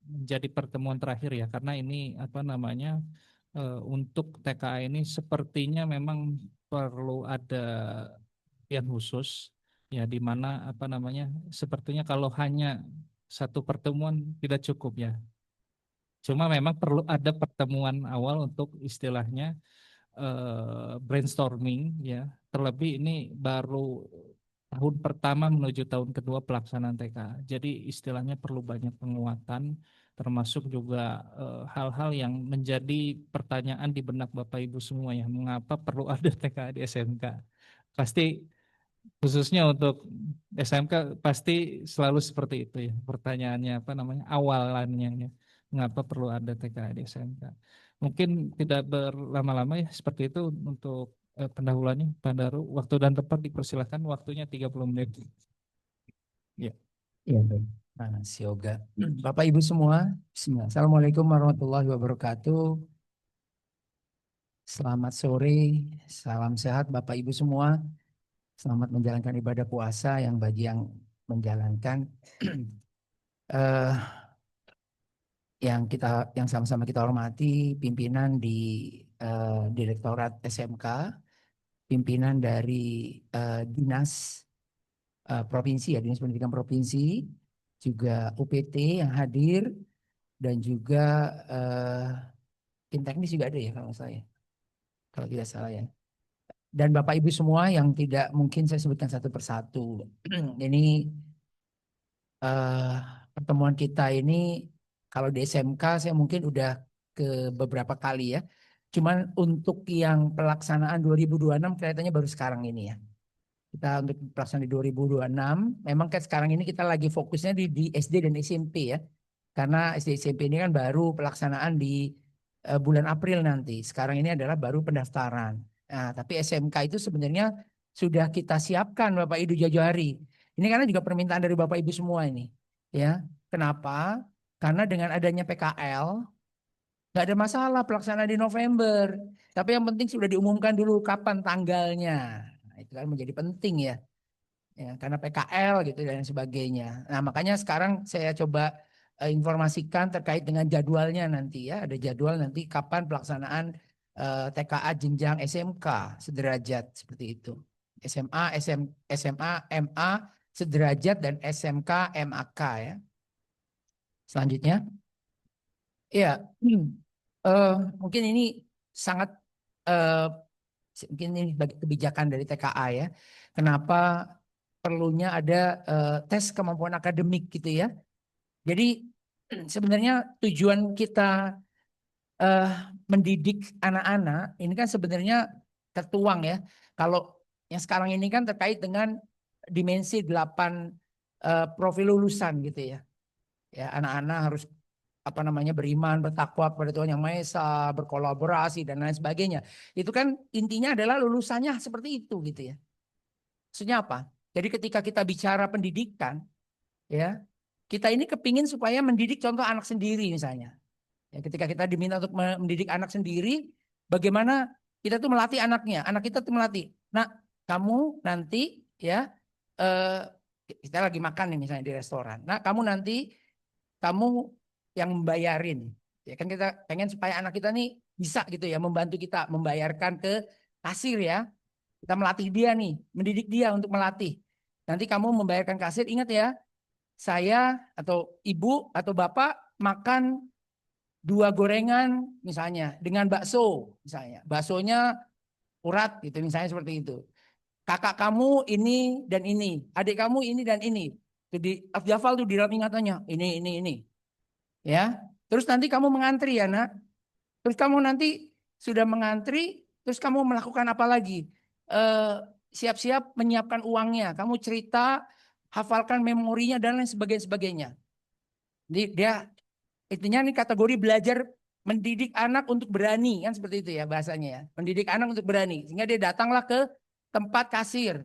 menjadi pertemuan terakhir ya karena ini apa namanya untuk TKA ini sepertinya memang perlu ada yang khusus ya di mana apa namanya sepertinya kalau hanya satu pertemuan tidak cukup ya. Cuma memang perlu ada pertemuan awal untuk istilahnya brainstorming ya. Terlebih ini baru tahun pertama menuju tahun kedua pelaksanaan TK. Jadi istilahnya perlu banyak penguatan termasuk juga hal-hal yang menjadi pertanyaan di benak Bapak Ibu semua ya. Mengapa perlu ada TK di SMK? Pasti khususnya untuk SMK pasti selalu seperti itu ya. Pertanyaannya apa namanya? Awalannya ya. Mengapa perlu ada TK di SMK? Mungkin tidak berlama-lama ya seperti itu untuk pendahuluannya Pak Daru. Waktu dan tempat dipersilahkan waktunya 30 menit. Ya. Iya, baik. Nah, Sioga. Bapak Ibu semua, Bismillah. Assalamualaikum warahmatullahi wabarakatuh. Selamat sore, salam sehat Bapak Ibu semua. Selamat menjalankan ibadah puasa yang bagi yang menjalankan eh, yang sama-sama kita hormati pimpinan di Direktorat SMK, pimpinan dari Dinas Provinsi ya, Dinas Pendidikan Provinsi, juga UPT yang hadir, dan juga tim teknis juga ada ya kalau tidak salah ya. Dan Bapak Ibu semua yang tidak mungkin saya sebutkan satu persatu. Ini pertemuan kita ini kalau di SMK saya mungkin udah ke beberapa kali ya. Cuman untuk yang pelaksanaan 2026 kelihatannya baru sekarang ini ya. Kita untuk pelaksanaan di 2026, memang kan sekarang ini kita lagi fokusnya di SD dan SMP ya. Karena SD SMP ini kan baru pelaksanaan di bulan April nanti. Sekarang ini adalah baru pendaftaran. Nah, tapi SMK itu sebenarnya sudah kita siapkan Bapak Ibu jauh-jauh hari. Ini karena juga permintaan dari Bapak Ibu semua ini. Ya, kenapa? Karena dengan adanya PKL nggak ada masalah pelaksanaan di November. Tapi yang penting sudah diumumkan dulu kapan tanggalnya. Nah, itu kan menjadi penting ya. Ya, karena PKL gitu dan sebagainya. Nah, makanya sekarang saya coba informasikan terkait dengan jadwalnya nanti ya. Ada jadwal nanti kapan pelaksanaan TKA jenjang SMK sederajat seperti itu. SMA, SMA, MA sederajat dan SMK, MAK ya. Selanjutnya. Ya, mungkin ini sangat mungkin ini kebijakan dari TKA ya. Kenapa perlunya ada tes kemampuan akademik gitu ya. Jadi sebenarnya tujuan kita mendidik anak-anak ini kan sebenarnya tertuang ya. Kalau yang sekarang ini kan terkait dengan dimensi 8 profil lulusan gitu ya. Ya, anak-anak harus beriman, bertakwa kepada Tuhan Yang Maha Esa, berkolaborasi dan lain sebagainya. Itu kan intinya adalah lulusannya seperti itu gitu ya. Maksudnya apa? Jadi ketika kita bicara pendidikan, ya kita ini kepingin supaya mendidik contoh anak sendiri misalnya. Ya, ketika kita diminta untuk mendidik anak sendiri, bagaimana kita tuh melatih anaknya, anak kita tuh melatih. Nah, kamu nanti ya kita lagi makan nih misalnya di restoran. Nah, kamu yang membayarin. Ya kan kita pengen supaya anak kita nih bisa gitu ya membantu kita membayarkan ke kasir ya. Kita melatih dia nih, mendidik dia untuk melatih. Nanti kamu membayarkan kasir, ingat ya, saya atau ibu atau bapak makan 2 gorengan misalnya dengan bakso misalnya. Baksonya urat gitu misalnya seperti itu. Kakak kamu ini dan ini, adik kamu ini dan ini. Itu hafal tuh di dalam ingatannya, ini. Ya. Terus nanti kamu mengantri ya, Nak. Terus kamu nanti sudah mengantri, terus kamu melakukan apa lagi? Siap-siap menyiapkan uangnya. Kamu cerita, hafalkan memorinya dan lain sebagainya. Jadi dia intinya ini kategori belajar mendidik anak untuk berani kan seperti itu ya bahasanya ya. Mendidik anak untuk berani sehingga dia datanglah ke tempat kasir.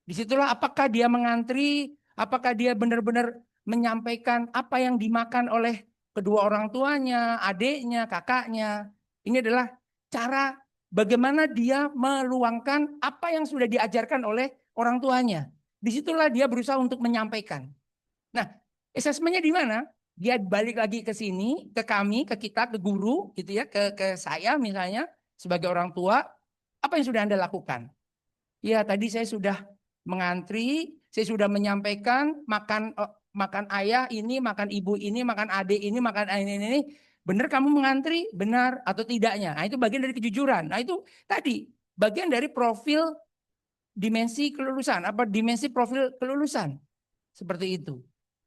Disitulah apakah dia mengantri, apakah dia benar-benar menyampaikan apa yang dimakan oleh kedua orang tuanya, adiknya, kakaknya. Ini adalah cara bagaimana dia meluangkan apa yang sudah diajarkan oleh orang tuanya. Disitulah dia berusaha untuk menyampaikan. Nah, asesmennya di mana? Dia balik lagi ke sini, ke kami, ke kita, ke guru, gitu ya, ke saya misalnya sebagai orang tua. Apa yang sudah Anda lakukan? Ya, tadi saya sudah mengantri, saya sudah menyampaikan makan ayah ini, makan ibu ini, makan adik ini, makan ini. Benar kamu mengantri? Benar atau tidaknya? Nah, itu bagian dari kejujuran. Nah, itu tadi bagian dari profil dimensi kelulusan, dimensi profil kelulusan. Seperti itu.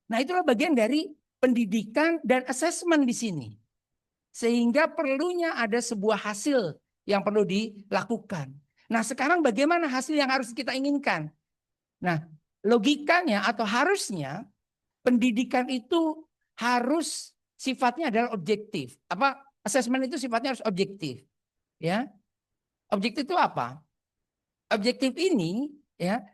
Nah, itulah bagian dari pendidikan dan asesmen di sini. Sehingga perlunya ada sebuah hasil yang perlu dilakukan. Nah, sekarang bagaimana hasil yang harus kita inginkan? Nah, logikanya atau harusnya pendidikan itu harus sifatnya adalah objektif. Asesmen itu sifatnya harus objektif. Ya. Objektif itu apa? Objektif ini ya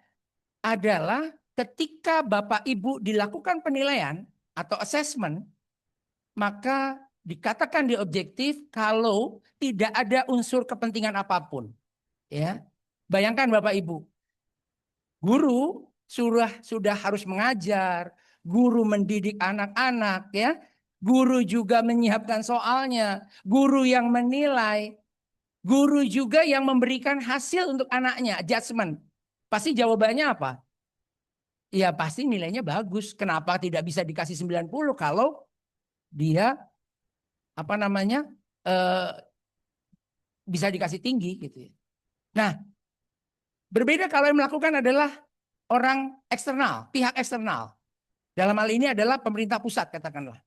adalah ketika Bapak Ibu dilakukan penilaian, atau assessment, maka dikatakan dia objektif kalau tidak ada unsur kepentingan apapun. Ya, bayangkan Bapak Ibu, guru sudah harus mengajar, guru mendidik anak-anak, ya, guru juga menyiapkan soalnya, guru yang menilai, guru juga yang memberikan hasil untuk anaknya, judgment. Pasti jawabannya apa? Ya pasti nilainya bagus. Kenapa tidak bisa dikasih 90 kalau dia apa namanya bisa dikasih tinggi gitu ya. Nah, berbeda kalau yang melakukan adalah orang eksternal, pihak eksternal. Dalam hal ini adalah pemerintah pusat katakanlah.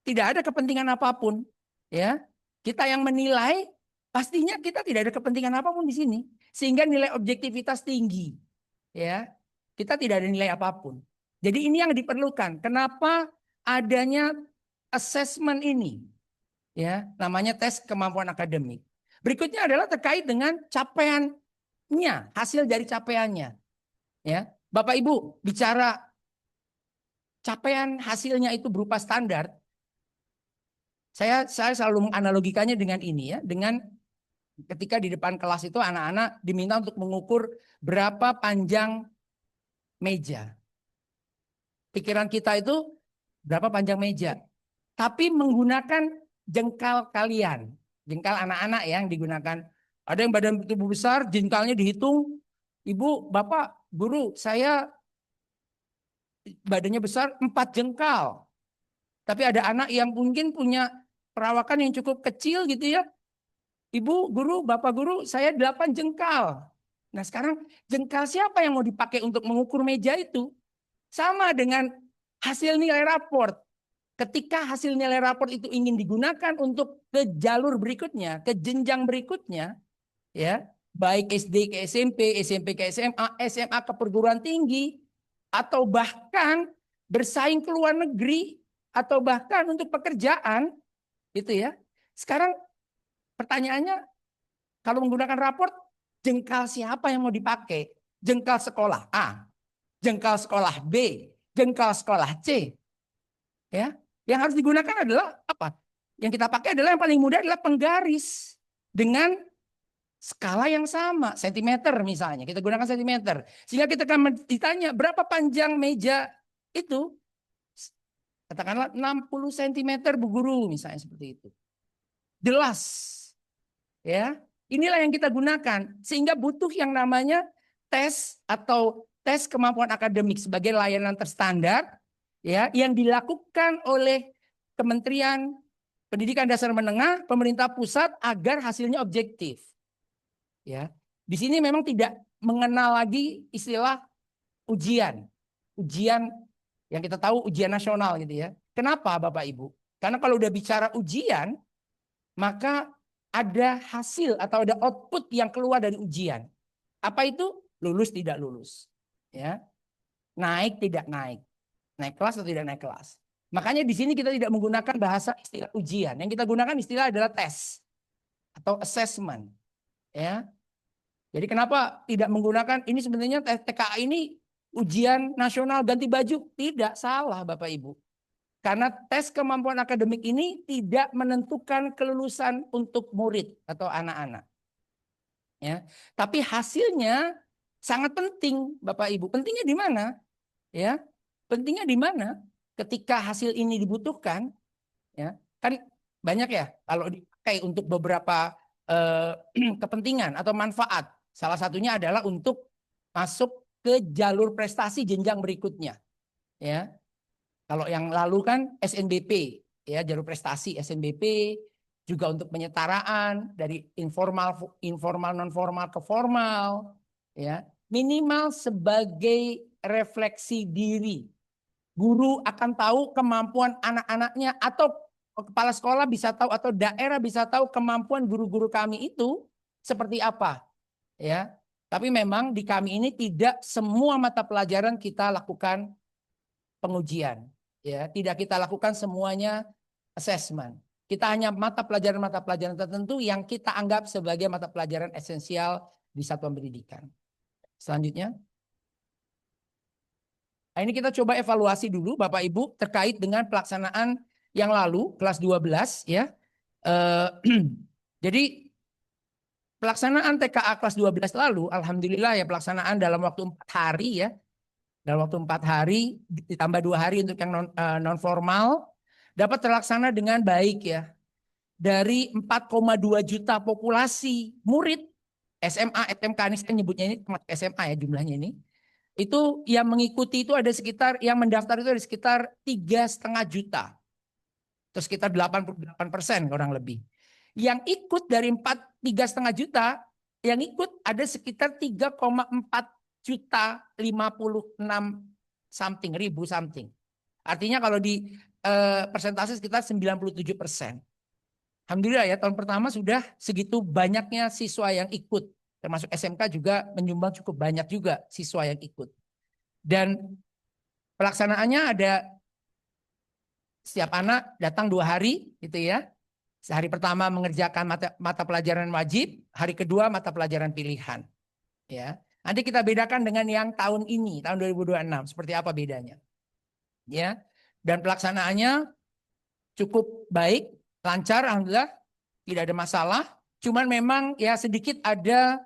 Tidak ada kepentingan apapun, ya. Kita yang menilai pastinya kita tidak ada kepentingan apapun di sini, sehingga nilai objektivitas tinggi, ya. Kita tidak ada nilai apapun. Jadi ini yang diperlukan. Kenapa adanya assessment ini? Ya, namanya tes kemampuan akademik. Berikutnya adalah terkait dengan capaiannya, hasil dari capaiannya. Ya, Bapak Ibu bicara capaian hasilnya itu berupa standar. Saya selalu menganalogikannya dengan ini ya, dengan ketika di depan kelas itu anak-anak diminta untuk mengukur berapa panjang meja. Pikiran kita itu berapa panjang meja. Tapi menggunakan jengkal kalian. Jengkal anak-anak yang digunakan. Ada yang badan tubuh besar, jengkalnya dihitung. Ibu, bapak, guru, saya badannya besar 4 jengkal. Tapi ada anak yang mungkin punya perawakan yang cukup kecil gitu ya. Ibu, guru, bapak guru, saya 8 jengkal. Nah sekarang jengkal siapa yang mau dipakai untuk mengukur meja itu? Sama dengan hasil nilai raport. Ketika hasil nilai raport itu ingin digunakan untuk ke jalur berikutnya, ke jenjang berikutnya, ya, baik SD ke SMP, SMP ke SMA, SMA ke perguruan tinggi, atau bahkan bersaing ke luar negeri, atau bahkan untuk pekerjaan, gitu ya. Sekarang pertanyaannya, kalau menggunakan raport, jengkal siapa yang mau dipakai? Jengkal sekolah A, jengkal sekolah B, jengkal sekolah C. Ya, yang harus digunakan adalah apa? Yang kita pakai adalah yang paling mudah adalah penggaris dengan skala yang sama, sentimeter misalnya. Kita gunakan sentimeter. Sehingga kita akan ditanya berapa panjang meja itu? Katakanlah 60 cm Bu Guru misalnya seperti itu. Jelas. Ya, inilah yang kita gunakan sehingga butuh yang namanya tes atau tes kemampuan akademik sebagai layanan terstandar ya yang dilakukan oleh Kementerian Pendidikan Dasar Menengah, pemerintah pusat agar hasilnya objektif. Ya. Di sini memang tidak mengenal lagi istilah ujian. Ujian yang kita tahu ujian nasional gitu ya. Kenapa Bapak Ibu? Karena kalau udah bicara ujian, maka ada hasil atau ada output yang keluar dari ujian. Apa itu? Lulus tidak lulus. Ya. Naik tidak naik. Naik kelas atau tidak naik kelas. Makanya di sini kita tidak menggunakan bahasa istilah ujian. Yang kita gunakan istilah adalah tes atau assessment. Ya. Jadi kenapa tidak menggunakan ini sebenarnya TKA ini ujian nasional ganti baju? Tidak, salah Bapak Ibu. Karena tes kemampuan akademik ini tidak menentukan kelulusan untuk murid atau anak-anak. Ya, tapi hasilnya sangat penting Bapak Ibu. Pentingnya di mana? Ya, pentingnya di mana? Ketika hasil ini dibutuhkan, ya kan banyak ya kalau dipakai untuk beberapa kepentingan atau manfaat. Salah satunya adalah untuk masuk ke jalur prestasi jenjang berikutnya. Ya, kalau yang lalu kan SNBP, ya jalur prestasi SNBP juga untuk penyetaraan dari informal non formal ke formal, ya minimal sebagai refleksi diri. Guru akan tahu kemampuan anak-anaknya atau kepala sekolah bisa tahu atau daerah bisa tahu kemampuan guru-guru kami itu seperti apa. Ya, tapi memang di kami ini tidak semua mata pelajaran kita lakukan pengujian. Ya, tidak kita lakukan semuanya assessment. Kita hanya mata pelajaran tertentu yang kita anggap sebagai mata pelajaran esensial di satuan pendidikan. Selanjutnya. Nah, ini kita coba evaluasi dulu Bapak Ibu terkait dengan pelaksanaan yang lalu kelas 12 ya. Jadi pelaksanaan TKA kelas 12 lalu, alhamdulillah ya pelaksanaan dalam waktu 4 hari ya. Dalam waktu 4 hari ditambah 2 hari untuk yang non formal dapat terlaksana dengan baik ya. Dari 4,2 juta populasi murid SMA, SMK ini saya nyebutnya ini SMA ya jumlahnya ini. Itu yang mengikuti itu ada sekitar, yang mendaftar itu ada sekitar 3,5 juta. Terus sekitar 88% kurang lebih. Yang ikut dari 3,5 juta, yang ikut ada sekitar 3,4 juta 56 something ribu something. Artinya kalau di persentase sekitar 97%. Alhamdulillah ya tahun pertama sudah segitu banyaknya siswa yang ikut. Termasuk SMK juga menyumbang cukup banyak juga siswa yang ikut. Dan pelaksanaannya ada setiap anak datang 2 hari gitu ya. Hari pertama mengerjakan mata pelajaran wajib, hari kedua mata pelajaran pilihan. Ya. Nanti kita bedakan dengan yang tahun ini, tahun 2026, seperti apa bedanya. Ya. Dan pelaksanaannya cukup baik, lancar, alhamdulillah, tidak ada masalah. Cuman memang ya sedikit ada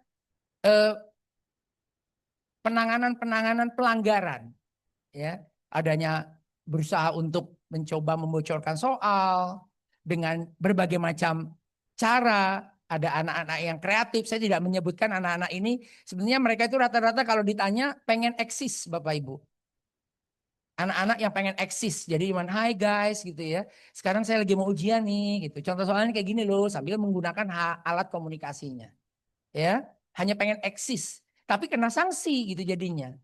penanganan pelanggaran, ya, adanya berusaha untuk mencoba membocorkan soal dengan berbagai macam cara. Ada anak-anak yang kreatif. Saya tidak menyebutkan anak-anak ini. Sebenarnya mereka itu rata-rata kalau ditanya pengen eksis Bapak Ibu. Anak-anak yang pengen eksis. Jadi cuman hai guys gitu ya. Sekarang saya lagi mau ujian nih gitu. Contoh soalnya kayak gini loh sambil menggunakan alat komunikasinya. Ya, hanya pengen eksis. Tapi kena sanksi gitu jadinya.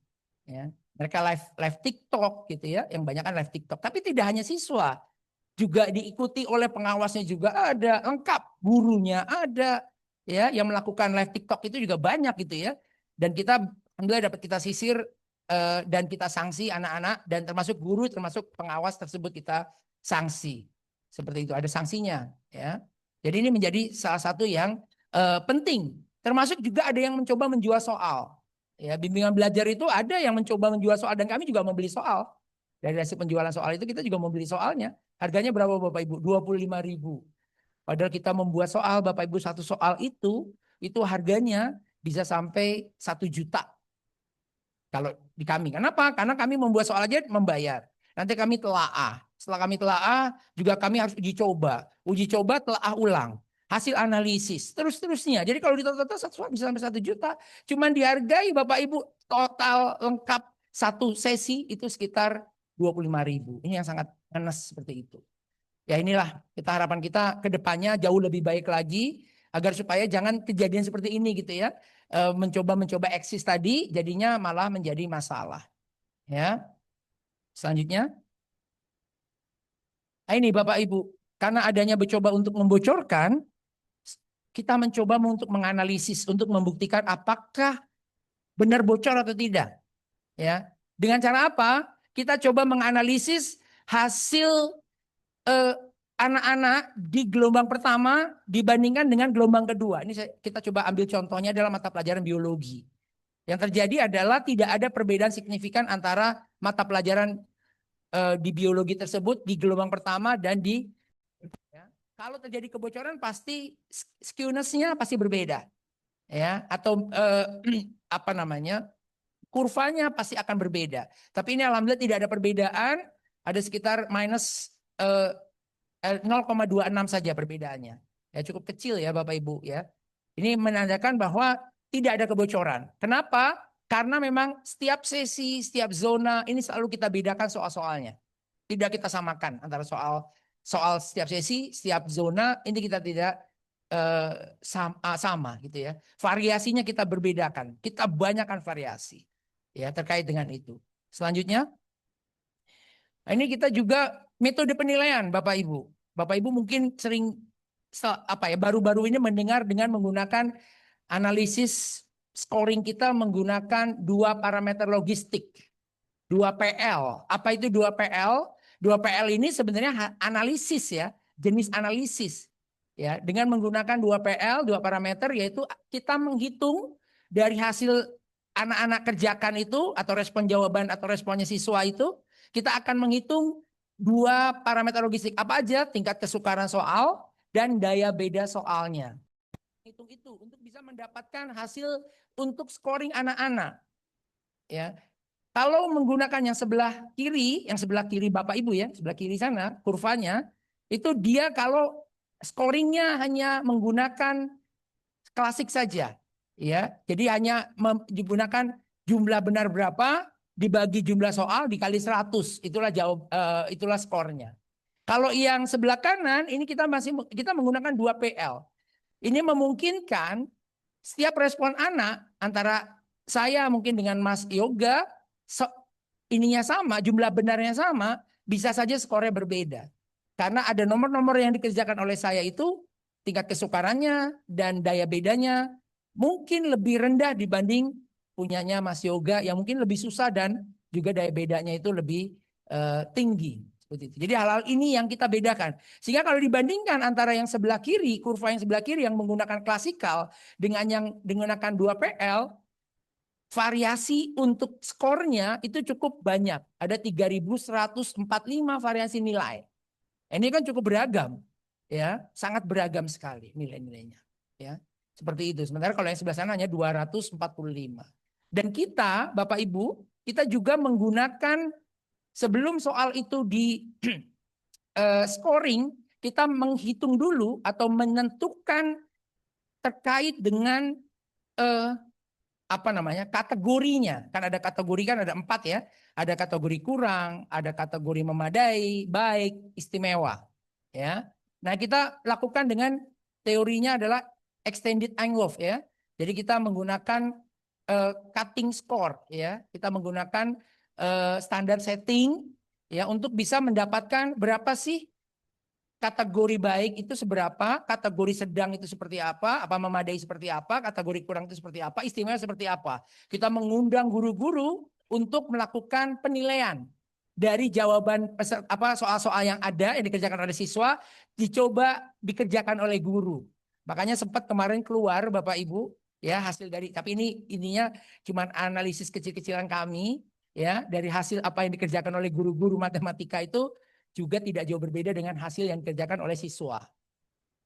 Ya. Mereka live TikTok gitu ya. Yang banyak kan live TikTok. Tapi tidak hanya siswa. Juga diikuti oleh pengawasnya juga ada, lengkap, gurunya ada, ya, yang melakukan live TikTok itu juga banyak gitu ya. Dan kita alhamdulillah dapat kita sisir dan kita sanksi anak-anak dan termasuk guru, termasuk pengawas tersebut kita sanksi. Seperti itu ada sanksinya, ya. Jadi ini menjadi salah satu yang penting. Termasuk juga ada yang mencoba menjual soal. Ya, bimbingan belajar itu ada yang mencoba menjual soal dan kami juga membeli soal. Dari hasil penjualan soal itu kita juga membeli soalnya. Harganya berapa Bapak Ibu? 25.000. Padahal kita membuat soal Bapak Ibu satu soal itu harganya bisa sampai 1 juta. Kalau di kami. Kenapa? Karena kami membuat soal aja membayar. Nanti kami telaah. Setelah kami telaah juga kami harus uji coba. Uji coba telaah ulang. Hasil analisis. Terus-terusnya. Jadi kalau ditotal satu soal bisa sampai 1 juta. Cuman dihargai Bapak Ibu total lengkap satu sesi itu sekitar 25.000. Ini yang sangat panas seperti itu. Ya inilah harapan kita ke depannya jauh lebih baik lagi agar supaya jangan kejadian seperti ini gitu ya. Mencoba eksis tadi jadinya malah menjadi masalah. Ya. Selanjutnya. Nah, ini Bapak Ibu, karena adanya mencoba untuk membocorkan, kita mencoba untuk menganalisis untuk membuktikan apakah benar bocor atau tidak. Ya. Dengan cara apa? Kita coba menganalisis hasil anak-anak di gelombang pertama dibandingkan dengan gelombang kedua. Ini kita coba ambil contohnya dalam mata pelajaran biologi. Yang terjadi adalah tidak ada perbedaan signifikan antara mata pelajaran di biologi tersebut di gelombang pertama dan di ya. Kalau terjadi kebocoran pasti skewness-nya pasti berbeda. Ya, atau apa namanya? Kurvanya pasti akan berbeda. Tapi ini alhamdulillah tidak ada perbedaan. Ada sekitar minus 0,26 saja perbedaannya. Ya cukup kecil ya Bapak Ibu ya. Ini menandakan bahwa tidak ada kebocoran. Kenapa? Karena memang setiap sesi, setiap zona ini selalu kita bedakan soal-soalnya. Tidak kita samakan antara soal setiap sesi, setiap zona ini kita tidak sama gitu ya. Variasinya kita berbedakan. Kita banyakkan variasi. Ya, terkait dengan itu. Selanjutnya, ini kita juga metode penilaian Bapak Ibu. Bapak Ibu mungkin sering baru-baru ini mendengar dengan menggunakan analisis scoring kita menggunakan 2 parameter logistik. 2 PL. Apa itu 2 PL? 2 PL ini sebenarnya analisis ya, jenis analisis. Ya, dengan menggunakan 2 PL, 2 parameter yaitu kita menghitung dari hasil anak-anak kerjakan itu atau respon jawaban atau responnya siswa itu, kita akan menghitung 2 parameter logistik. Apa aja? Tingkat kesukaran soal dan daya beda soalnya. Hitung itu untuk bisa mendapatkan hasil untuk scoring anak-anak. Ya. Kalau menggunakan yang sebelah kiri Bapak Ibu ya, sebelah kiri sana kurvanya, itu dia kalau scoringnya hanya menggunakan klasik saja. Ya, jadi hanya digunakan jumlah benar berapa dibagi jumlah soal dikali 100, itulah skornya. Kalau yang sebelah kanan ini kita menggunakan 2 PL. Ini memungkinkan setiap respon anak antara saya mungkin dengan Mas Yoga ininya sama, jumlah benarnya sama, bisa saja skornya berbeda. Karena ada nomor-nomor yang dikerjakan oleh saya itu tingkat kesukarannya dan daya bedanya mungkin lebih rendah dibanding punyanya Mas Yoga yang mungkin lebih susah dan juga daya bedanya itu lebih tinggi. Seperti itu. Jadi hal-hal ini yang kita bedakan. Sehingga kalau dibandingkan antara yang sebelah kiri, kurva yang sebelah kiri yang menggunakan klasikal dengan yang menggunakan 2 PL, variasi untuk skornya itu cukup banyak. Ada 3.145 variasi nilai. Ini kan cukup beragam. Ya, sangat beragam sekali nilai-nilainya. Ya, seperti itu. Sementara kalau yang sebelah sana hanya 245. Dan kita, Bapak Ibu, kita juga menggunakan sebelum soal itu di scoring, kita menghitung dulu atau menentukan terkait dengan kategorinya. Kan ada kategori, kan ada 4 ya. Ada kategori kurang, ada kategori memadai, baik, istimewa. Ya. Nah, kita lakukan dengan teorinya adalah extended Enghoff ya. Jadi kita menggunakan cutting score ya. Kita menggunakan standar setting ya untuk bisa mendapatkan berapa sih kategori baik itu seberapa, kategori sedang itu seperti apa memadai seperti apa, kategori kurang itu seperti apa, istimewa seperti apa. Kita mengundang guru-guru untuk melakukan penilaian dari jawaban soal-soal yang ada yang dikerjakan oleh siswa, dicoba dikerjakan oleh guru. Makanya sempat kemarin keluar Bapak Ibu ya hasil dari, tapi ininya cuma analisis kecil-kecilan kami ya dari hasil apa yang dikerjakan oleh guru-guru matematika itu juga tidak jauh berbeda dengan hasil yang dikerjakan oleh siswa.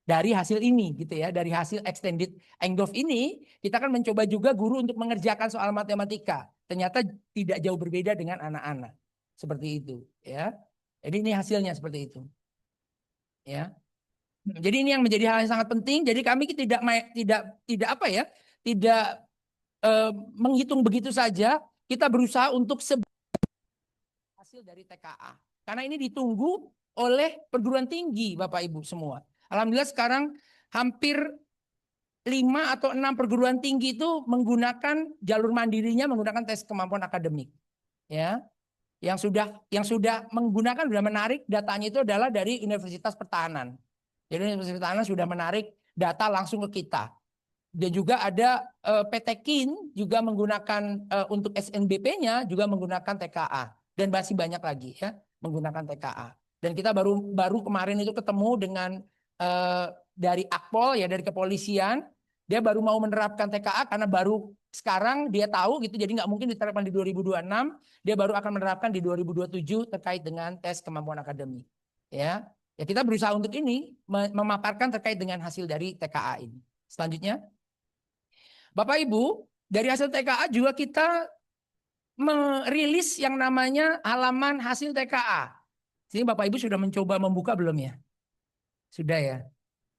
Dari hasil ini gitu ya, dari hasil extended Enghoff ini kita akan mencoba juga guru untuk mengerjakan soal matematika. Ternyata tidak jauh berbeda dengan anak-anak. Seperti itu ya. Jadi ini hasilnya seperti itu. Ya. Jadi ini yang menjadi hal yang sangat penting. Jadi kami tidak menghitung begitu saja. Kita berusaha untuk hasil dari TKA. Karena ini ditunggu oleh perguruan tinggi Bapak Ibu semua. Alhamdulillah sekarang hampir 5 atau 6 perguruan tinggi itu menggunakan jalur mandirinya menggunakan tes kemampuan akademik. Ya. Yang sudah menggunakan, sudah menarik datanya itu adalah dari Universitas Pertahanan. Jadi Universitas Pertahanan sudah menarik data langsung ke kita. Dan juga ada PT KIN juga menggunakan untuk SNBP-nya juga menggunakan TKA dan masih banyak lagi ya menggunakan TKA. Dan kita baru kemarin itu ketemu dengan dari Akpol ya, dari kepolisian, dia baru mau menerapkan TKA karena baru sekarang dia tahu gitu, jadi nggak mungkin diterapkan di 2026, dia baru akan menerapkan di 2027 terkait dengan tes kemampuan akademik. Ya, ya kita berusaha untuk ini memaparkan terkait dengan hasil dari TKA ini. Selanjutnya, Bapak Ibu, dari hasil TKA juga kita merilis yang namanya halaman hasil TKA. Jadi Bapak Ibu sudah mencoba membuka belum ya? Sudah ya.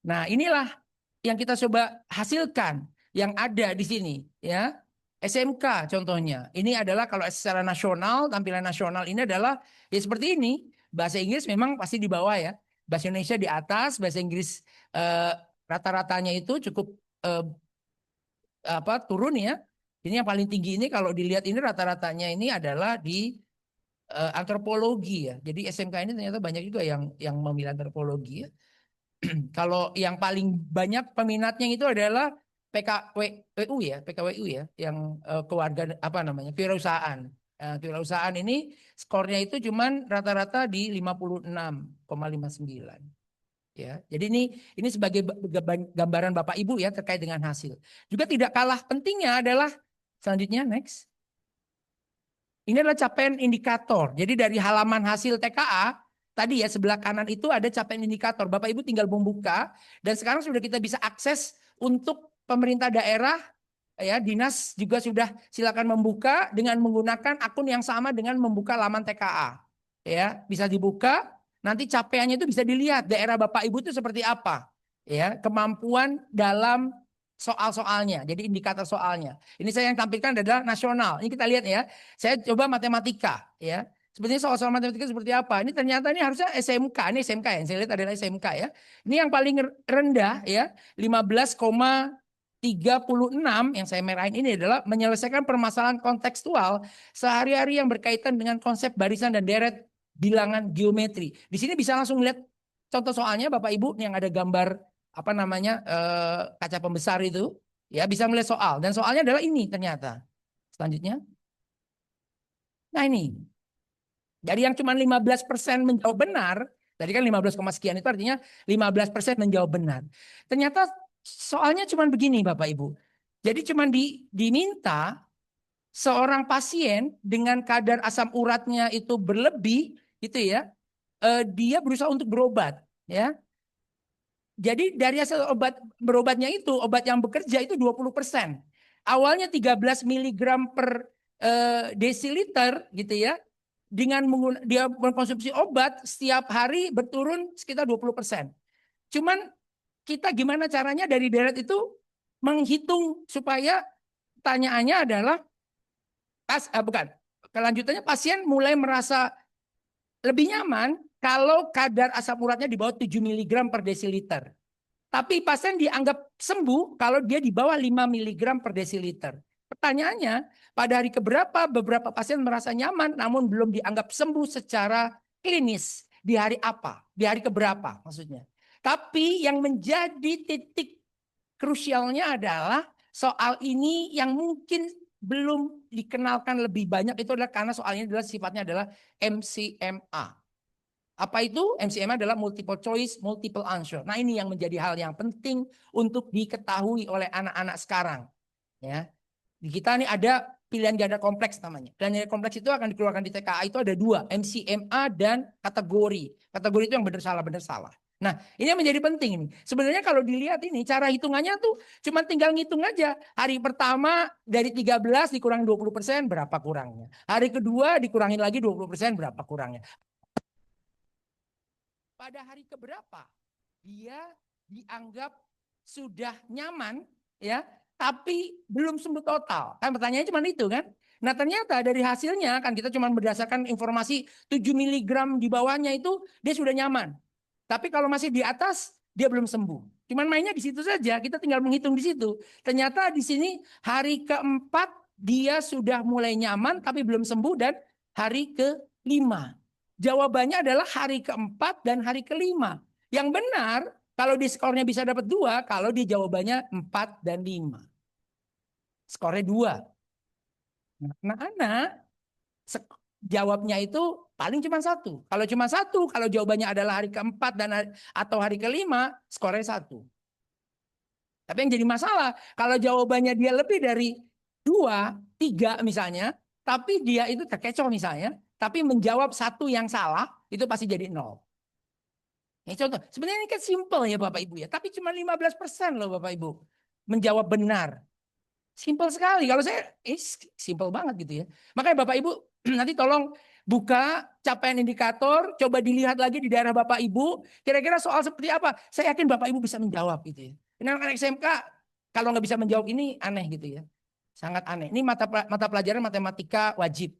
Nah, inilah yang kita coba hasilkan yang ada di sini ya. SMK contohnya. Ini adalah kalau secara nasional, tampilan nasional ini adalah ya seperti ini. Bahasa Inggris memang pasti di bawah ya. Bahasa Indonesia di atas, bahasa Inggris rata-ratanya itu cukup turun ya. Ini yang paling tinggi ini kalau dilihat ini rata-ratanya ini adalah di antropologi ya. Jadi SMK ini ternyata banyak juga yang memilih antropologi ya. Kalau yang paling banyak peminatnya itu adalah PKWU ya, yang keluarga kewirausahaan. Kewirausahaan ini skornya itu cuman rata-rata di 56,59. Ya, jadi ini sebagai gambaran Bapak Ibu ya terkait dengan hasil. Juga tidak kalah pentingnya adalah Selanjutnya, next. Ini adalah capaian indikator. Jadi dari halaman hasil TKA, tadi ya sebelah kanan itu ada capaian indikator. Bapak Ibu tinggal membuka dan sekarang sudah kita bisa akses untuk pemerintah daerah, ya dinas juga sudah silakan membuka dengan menggunakan akun yang sama dengan membuka laman TKA. Ya, bisa dibuka, nanti capaiannya itu bisa dilihat daerah Bapak Ibu itu seperti apa. Ya, kemampuan dalam soal-soalnya, jadi indikator soalnya. Ini saya yang tampilkan adalah nasional. Ini kita lihat ya. Saya coba matematika, ya. Sebenarnya soal-soal matematika seperti apa? Ini ternyata ini harusnya SMK. Ini SMK ya. Saya lihat adalah SMK ya. Ini yang paling rendah ya, 15,36 yang saya merahin ini adalah menyelesaikan permasalahan kontekstual sehari-hari yang berkaitan dengan konsep barisan dan deret bilangan geometri. Di sini bisa langsung lihat contoh soalnya Bapak Ibu yang ada gambar apa namanya kaca pembesar itu, ya bisa melihat soal dan soalnya adalah ini ternyata. Selanjutnya, nah ini dari yang cuma 15% menjawab benar, tadi kan 15, sekian itu artinya 15% menjawab benar. Ternyata soalnya cuma begini Bapak Ibu. Jadi cuma diminta seorang pasien dengan kadar asam uratnya itu berlebih, gitu ya, dia berusaha untuk berobat, ya. Jadi dari hasil obat berobatnya itu, obat yang bekerja itu 20%. Awalnya 13 mg per desiliter gitu ya. Dengan dia mengkonsumsi obat setiap hari berturun sekitar 20%. Cuman kita gimana caranya dari deret itu menghitung supaya pertanyaannya adalah kelanjutannya pasien mulai merasa lebih nyaman kalau kadar asam uratnya di bawah 7 mg per desiliter. Tapi pasien dianggap sembuh kalau dia di bawah 5 mg per desiliter. Pertanyaannya, pada hari keberapa beberapa pasien merasa nyaman namun belum dianggap sembuh secara klinis? Di hari apa? Di hari keberapa maksudnya? Tapi yang menjadi titik krusialnya adalah soal ini yang mungkin belum dikenalkan lebih banyak itu adalah karena soalnya adalah sifatnya adalah MCMA. Apa itu? MCMA adalah multiple choice, multiple answer. Nah ini yang menjadi hal yang penting untuk diketahui oleh anak-anak sekarang. Ya, di kita nih ada pilihan ganda kompleks namanya. Pilihan ganda kompleks itu akan dikeluarkan di TKA itu ada 2, MCMA dan kategori. Kategori itu yang benar salah. Nah ini yang menjadi penting ini. Sebenarnya kalau dilihat ini cara hitungannya tuh cuma tinggal ngitung aja. Hari pertama dari 13 dikurangi 20% berapa kurangnya. Hari kedua dikurangi lagi 20% berapa kurangnya. Pada hari keberapa dia dianggap sudah nyaman ya, tapi belum sembuh total. Kan pertanyaannya cuma itu kan. Nah ternyata dari hasilnya kan kita cuma berdasarkan informasi 7 mg di bawahnya itu dia sudah nyaman. Tapi kalau masih di atas dia belum sembuh. Cuman mainnya di situ saja, kita tinggal menghitung di situ. Ternyata di sini hari keempat dia sudah mulai nyaman tapi belum sembuh dan hari kelima. Jawabannya adalah hari keempat dan hari kelima. Yang benar kalau di skornya bisa dapat 2, kalau di jawabannya 4 dan 5. Skornya 2. Nah anak jawabnya itu paling cuma 1. Kalau cuma 1, kalau jawabannya adalah hari keempat atau hari kelima, skornya 1. Tapi yang jadi masalah, kalau jawabannya dia lebih dari 2, 3 misalnya, tapi dia itu terkecoh misalnya, tapi menjawab 1 yang salah, itu pasti jadi 0. Ini contoh, sebenarnya ini kan simple ya Bapak Ibu ya, tapi cuma 15% loh Bapak Ibu menjawab benar. Simple sekali. Kalau saya, simple banget gitu ya. Makanya Bapak Ibu nanti tolong buka capaian indikator, coba dilihat lagi di daerah Bapak Ibu, kira-kira soal seperti apa. Saya yakin Bapak Ibu bisa menjawab gitu ya. Ini anak SMK kalau nggak bisa menjawab ini aneh gitu ya. Sangat aneh. Ini mata pelajaran matematika wajib.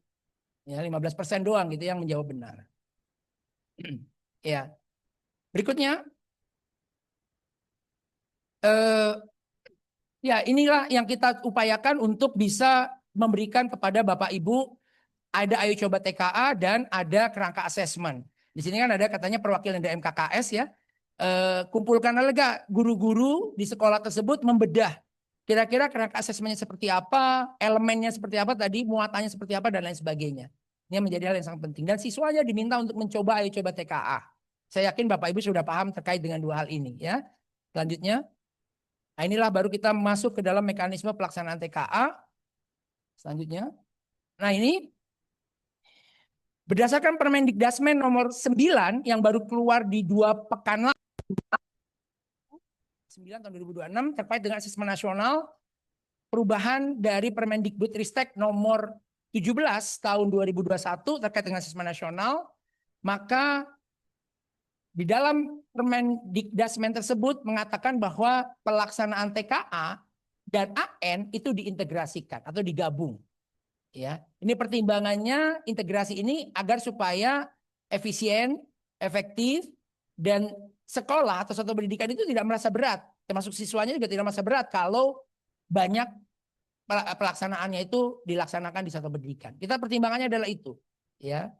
Ya, 15% doang gitu yang menjawab benar. Ya. Berikutnya. Ya, inilah yang kita upayakan untuk bisa memberikan kepada Bapak Ibu. Ada Ayo Coba TKA dan ada kerangka asesmen. Di sini kan ada katanya perwakilan dari MKKS ya. Kumpulkan lega guru-guru di sekolah tersebut membedah. Kira-kira kerangka asesmennya seperti apa, elemennya seperti apa tadi, muatannya seperti apa, dan lain sebagainya. Ini menjadi hal yang sangat penting. Dan siswanya diminta untuk mencoba Ayo Coba TKA. Saya yakin Bapak Ibu sudah paham terkait dengan 2 hal ini ya. Selanjutnya. Nah, inilah baru kita masuk ke dalam mekanisme pelaksanaan TKA. Selanjutnya. Nah, ini berdasarkan Permendikdasmen nomor 9 yang baru keluar di 2 pekan lalu, 9 tahun 2026 terkait dengan asesmen nasional, perubahan dari Permendikbudristek nomor 17 tahun 2021 terkait dengan asesmen nasional, maka di dalam Permendikdasmen tersebut mengatakan bahwa pelaksanaan TKA dan AN itu diintegrasikan atau digabung. Ya, ini pertimbangannya integrasi ini agar supaya efisien, efektif, dan sekolah atau satuan pendidikan itu tidak merasa berat, termasuk siswanya juga tidak merasa berat kalau banyak pelaksanaannya itu dilaksanakan di satuan pendidikan. Kita pertimbangannya adalah itu, ya.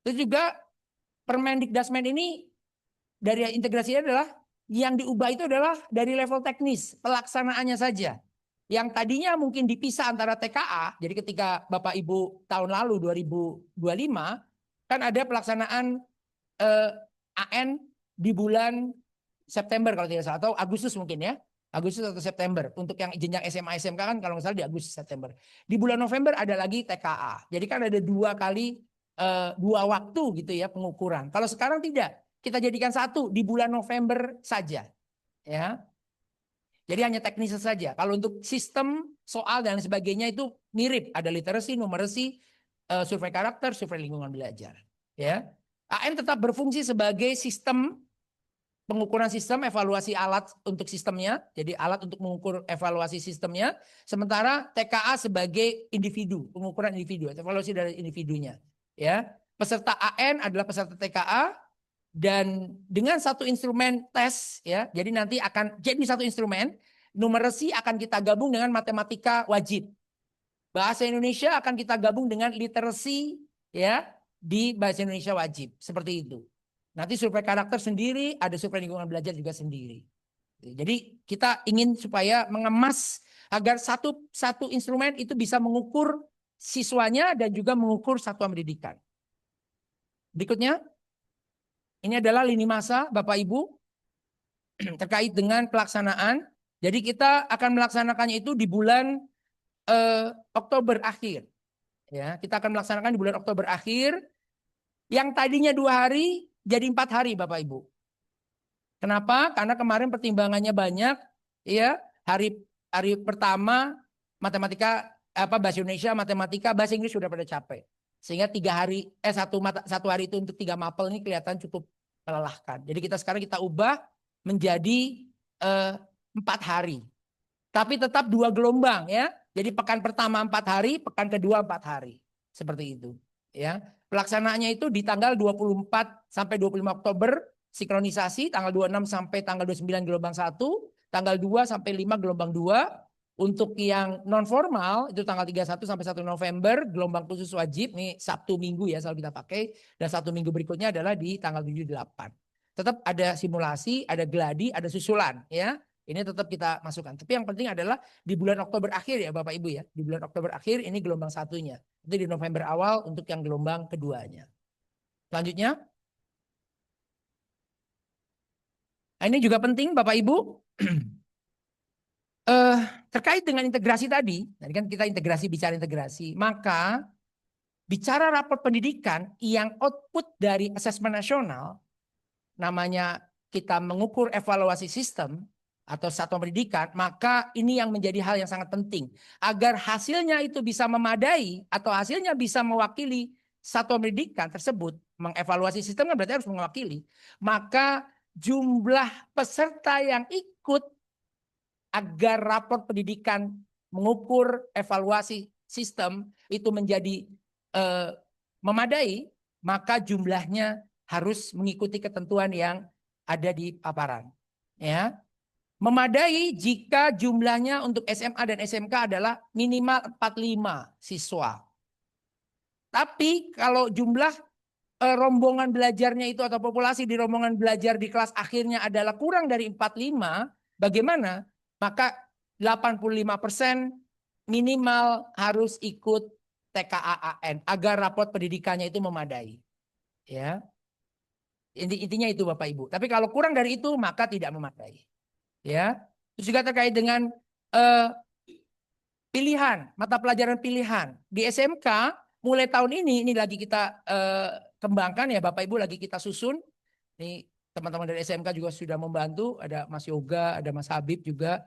Terus juga Permendikdasmen ini dari integrasinya adalah yang diubah itu adalah dari level teknis pelaksanaannya saja. Yang tadinya mungkin dipisah antara TKA, jadi ketika Bapak Ibu tahun lalu 2025 kan ada pelaksanaan AN di bulan September kalau tidak salah, atau Agustus mungkin ya, Agustus atau September. Untuk yang jenjang SMA SMK kan kalau nggak salah di Agustus September. Di bulan November ada lagi TKA. Jadi kan ada 2 kali 2 waktu gitu ya pengukuran. Kalau sekarang tidak, kita jadikan 1 di bulan November saja, ya. Jadi hanya teknis saja. Kalau untuk sistem, soal dan sebagainya itu mirip. Ada literasi, numerasi, survei karakter, survei lingkungan belajar. Ya, AN tetap berfungsi sebagai sistem pengukuran sistem, evaluasi alat untuk sistemnya. Jadi alat untuk mengukur evaluasi sistemnya. Sementara TKA sebagai individu, pengukuran individu, evaluasi dari individunya. Ya, peserta AN adalah peserta TKA. Dan dengan satu instrumen tes, ya, jadi nanti akan jadi satu instrumen, numerasi akan kita gabung dengan matematika wajib. Bahasa Indonesia akan kita gabung dengan literasi, ya, di bahasa Indonesia wajib, seperti itu. Nanti survei karakter sendiri, ada survei lingkungan belajar juga sendiri. Jadi kita ingin supaya mengemas agar satu instrumen itu bisa mengukur siswanya dan juga mengukur satuan pendidikan. Berikutnya. Ini adalah lini masa Bapak Ibu terkait dengan pelaksanaan. Jadi kita akan melaksanakannya itu di bulan Oktober akhir. Ya, kita akan melaksanakan di bulan Oktober akhir. Yang tadinya 2 hari jadi 4 hari Bapak Ibu. Kenapa? Karena kemarin pertimbangannya banyak. Ya, hari pertama matematika bahasa Indonesia, matematika, bahasa Inggris sudah pada capek. Sehingga 3 hari, satu hari itu untuk 3 mapel ini kelihatan cukup melelahkan. Jadi sekarang kita ubah menjadi 4 hari. Tapi tetap 2 gelombang ya. Jadi pekan pertama 4 hari, pekan kedua 4 hari. Seperti itu. Ya. Pelaksanaannya itu di tanggal 24 sampai 25 Oktober, sinkronisasi, tanggal 26 sampai tanggal 29 gelombang 1, tanggal 2 sampai 5 gelombang 2. Untuk yang non formal itu tanggal 31 sampai 1 November gelombang khusus wajib nih Sabtu Minggu ya selalu kita pakai, dan 1 minggu berikutnya adalah di tanggal 7-8. Tetap ada simulasi, ada gladi, ada susulan ya. Ini tetap kita masukkan. Tapi yang penting adalah di bulan Oktober akhir ya Bapak Ibu ya. Di bulan Oktober akhir ini gelombang 1-nya. Itu di November awal untuk yang gelombang keduanya. Selanjutnya. Nah, ini juga penting Bapak Ibu. Terkait dengan integrasi tadi kan kita bicara integrasi, maka bicara rapor pendidikan yang output dari asesmen nasional, namanya kita mengukur evaluasi sistem atau satuan pendidikan, maka ini yang menjadi hal yang sangat penting. Agar hasilnya itu bisa memadai atau hasilnya bisa mewakili satuan pendidikan tersebut, mengevaluasi sistem kan berarti harus mewakili, maka jumlah peserta yang ikut agar rapor pendidikan mengukur evaluasi sistem itu menjadi memadai, maka jumlahnya harus mengikuti ketentuan yang ada di paparan. Ya, memadai jika jumlahnya untuk SMA dan SMK adalah minimal 45 siswa. Tapi kalau jumlah rombongan belajarnya itu atau populasi di rombongan belajar di kelas akhirnya adalah kurang dari 45, bagaimana? Maka 85% minimal harus ikut TKA-AN agar raport pendidikannya itu memadai. Ya. Intinya itu Bapak Ibu. Tapi kalau kurang dari itu maka tidak memadai. Ya. Terus juga terkait dengan pilihan, mata pelajaran pilihan. Di SMK mulai tahun ini lagi kita kembangkan ya Bapak Ibu, lagi kita susun. Ini teman-teman dari SMK juga sudah membantu, ada Mas Yoga, ada Mas Habib juga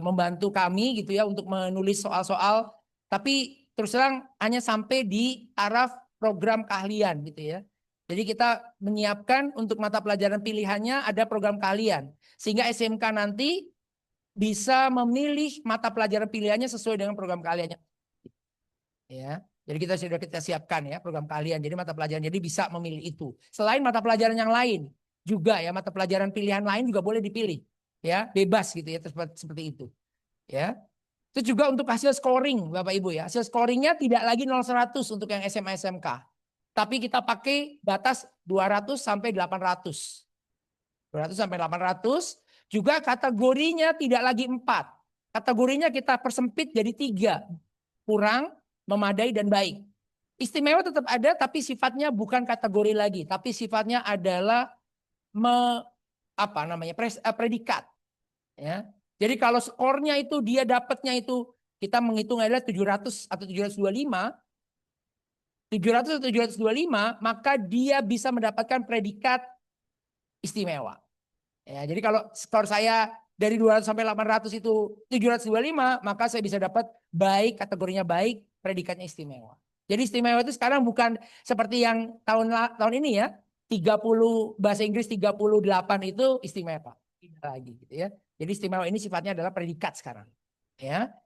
membantu kami gitu ya untuk menulis soal-soal. Tapi terus terang hanya sampai di taraf program keahlian gitu ya. Jadi kita menyiapkan untuk mata pelajaran pilihannya ada program keahlian. Sehingga SMK nanti bisa memilih mata pelajaran pilihannya sesuai dengan program keahliannya. Ya, jadi kita siapkan ya program keahlian. Jadi mata pelajaran jadi bisa memilih itu. Selain mata pelajaran yang lain juga ya, mata pelajaran pilihan lain juga boleh dipilih. Ya, bebas gitu ya seperti itu. Ya. Itu juga untuk hasil scoring Bapak Ibu ya. Hasil scoringnya tidak lagi 0-100 untuk yang SMA SMK. Tapi kita pakai batas 200 sampai 800. 200 sampai 800. Juga kategorinya tidak lagi 4. Kategorinya kita persempit jadi 3. Kurang, memadai, dan baik. Istimewa tetap ada tapi sifatnya bukan kategori lagi. Tapi sifatnya adalah predikat. Ya. Jadi kalau skornya itu dia dapatnya itu kita menghitung adalah 700 atau 725. 700 atau 725 maka dia bisa mendapatkan predikat istimewa. Ya, jadi kalau skor saya dari 200 sampai 800 itu 725 maka saya bisa dapat baik, kategorinya baik, predikatnya istimewa. Jadi istimewa itu sekarang bukan seperti yang tahun ini ya, 30 bahasa Inggris 38 itu istimewa. Tidak lagi gitu ya. Jadi istimewa ini sifatnya adalah predikat sekarang. Ya.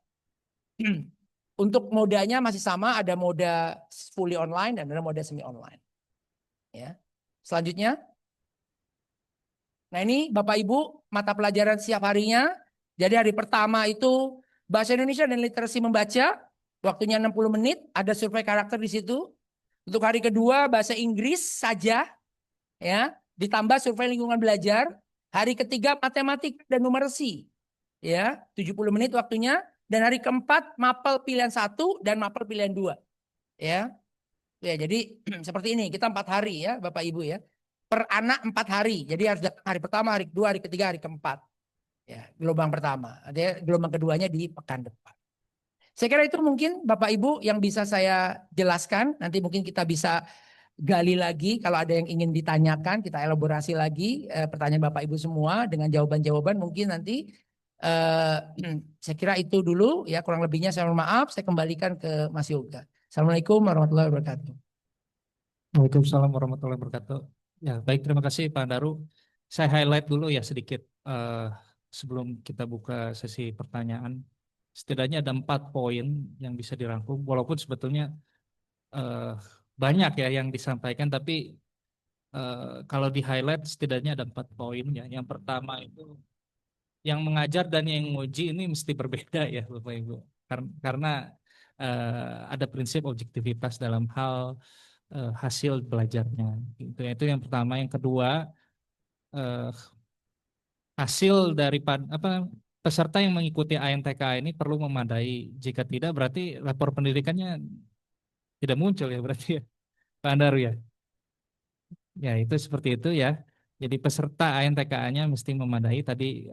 Untuk modanya masih sama, ada moda fully online dan ada moda semi online. Ya. Selanjutnya. Nah ini Bapak Ibu mata pelajaran setiap harinya. Jadi hari pertama itu bahasa Indonesia dan literasi membaca. Waktunya 60 menit. Ada survei karakter di situ. Untuk hari kedua bahasa Inggris saja. Ya. Ditambah survei lingkungan belajar. Hari ketiga matematika dan numerasi. Ya. 70 menit waktunya. Dan hari keempat mapel pilihan 1 dan mapel pilihan 2. Ya. Ya jadi seperti ini. Kita 4 hari ya Bapak Ibu ya. Per anak 4 hari. Jadi harus datang hari pertama, hari kedua, hari ketiga, hari keempat. Ya, gelombang pertama. Ada gelombang keduanya di pekan depan. Saya kira itu mungkin Bapak Ibu yang bisa saya jelaskan. Nanti mungkin kita bisa gali lagi. Kalau ada yang ingin ditanyakan, kita elaborasi lagi pertanyaan Bapak Ibu semua dengan jawaban-jawaban mungkin nanti. Saya kira itu dulu ya, kurang lebihnya saya mohon maaf. Saya kembalikan ke Mas Yoga. Assalamualaikum warahmatullahi wabarakatuh. Waalaikumsalam warahmatullahi wabarakatuh. Ya, baik, terima kasih Pak Daru. Saya highlight dulu ya sedikit sebelum kita buka sesi pertanyaan. Setidaknya ada 4 poin yang bisa dirangkum, walaupun sebetulnya banyak ya yang disampaikan, tapi kalau di highlight setidaknya ada 4 poin ya. Yang pertama itu yang mengajar dan yang menguji ini mesti berbeda ya Bapak Ibu, karena ada prinsip objektivitas dalam hal hasil belajarnya. Itu yang pertama. Yang kedua, hasil dari peserta yang mengikuti ANTK ini perlu memadai. Jika tidak, berarti lapor pendidikannya tidak muncul ya berarti ya, Pak Andaru ya. Ya itu seperti itu ya. Jadi peserta ANTK-nya mesti memadai. Tadi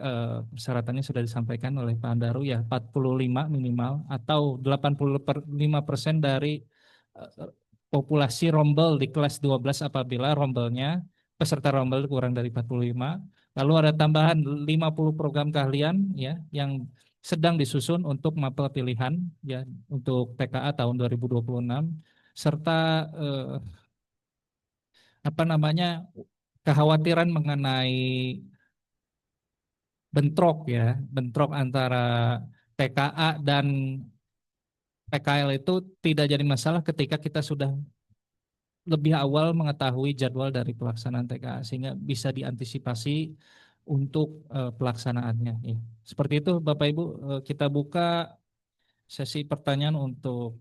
persyaratannya sudah disampaikan oleh Pak Andaru ya, 45 minimal atau 85% dari populasi rombel di kelas 12 apabila rombelnya peserta rombel kurang dari 45. Lalu ada tambahan 50 program keahlian ya yang sedang disusun untuk mapel pilihan ya untuk TKA tahun 2026 serta kekhawatiran mengenai bentrok antara TKA dan PKL itu tidak jadi masalah ketika kita sudah lebih awal mengetahui jadwal dari pelaksanaan TKA sehingga bisa diantisipasi untuk pelaksanaannya. Ya. Seperti itu Bapak Ibu, kita buka sesi pertanyaan untuk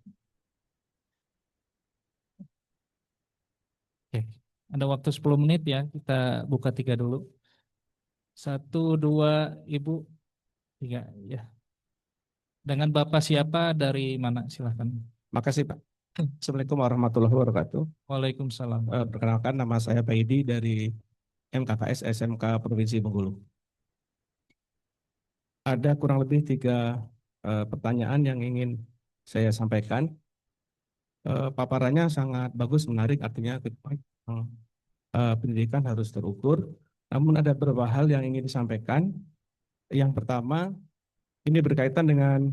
ada waktu 10 menit ya, kita buka 3 dulu. 1, 2, Ibu, 3 ya. Dengan Bapak siapa dari mana? Silahkan. Makasih Pak. Assalamualaikum warahmatullahi wabarakatuh. Waalaikumsalam. Perkenalkan nama saya Pak Idi dari MKKS SMK Provinsi Bengkulu. Ada kurang lebih 3 pertanyaan yang ingin saya sampaikan. Paparannya sangat bagus, menarik, artinya pendidikan harus terukur. Namun ada beberapa hal yang ingin disampaikan. Yang pertama, ini berkaitan dengan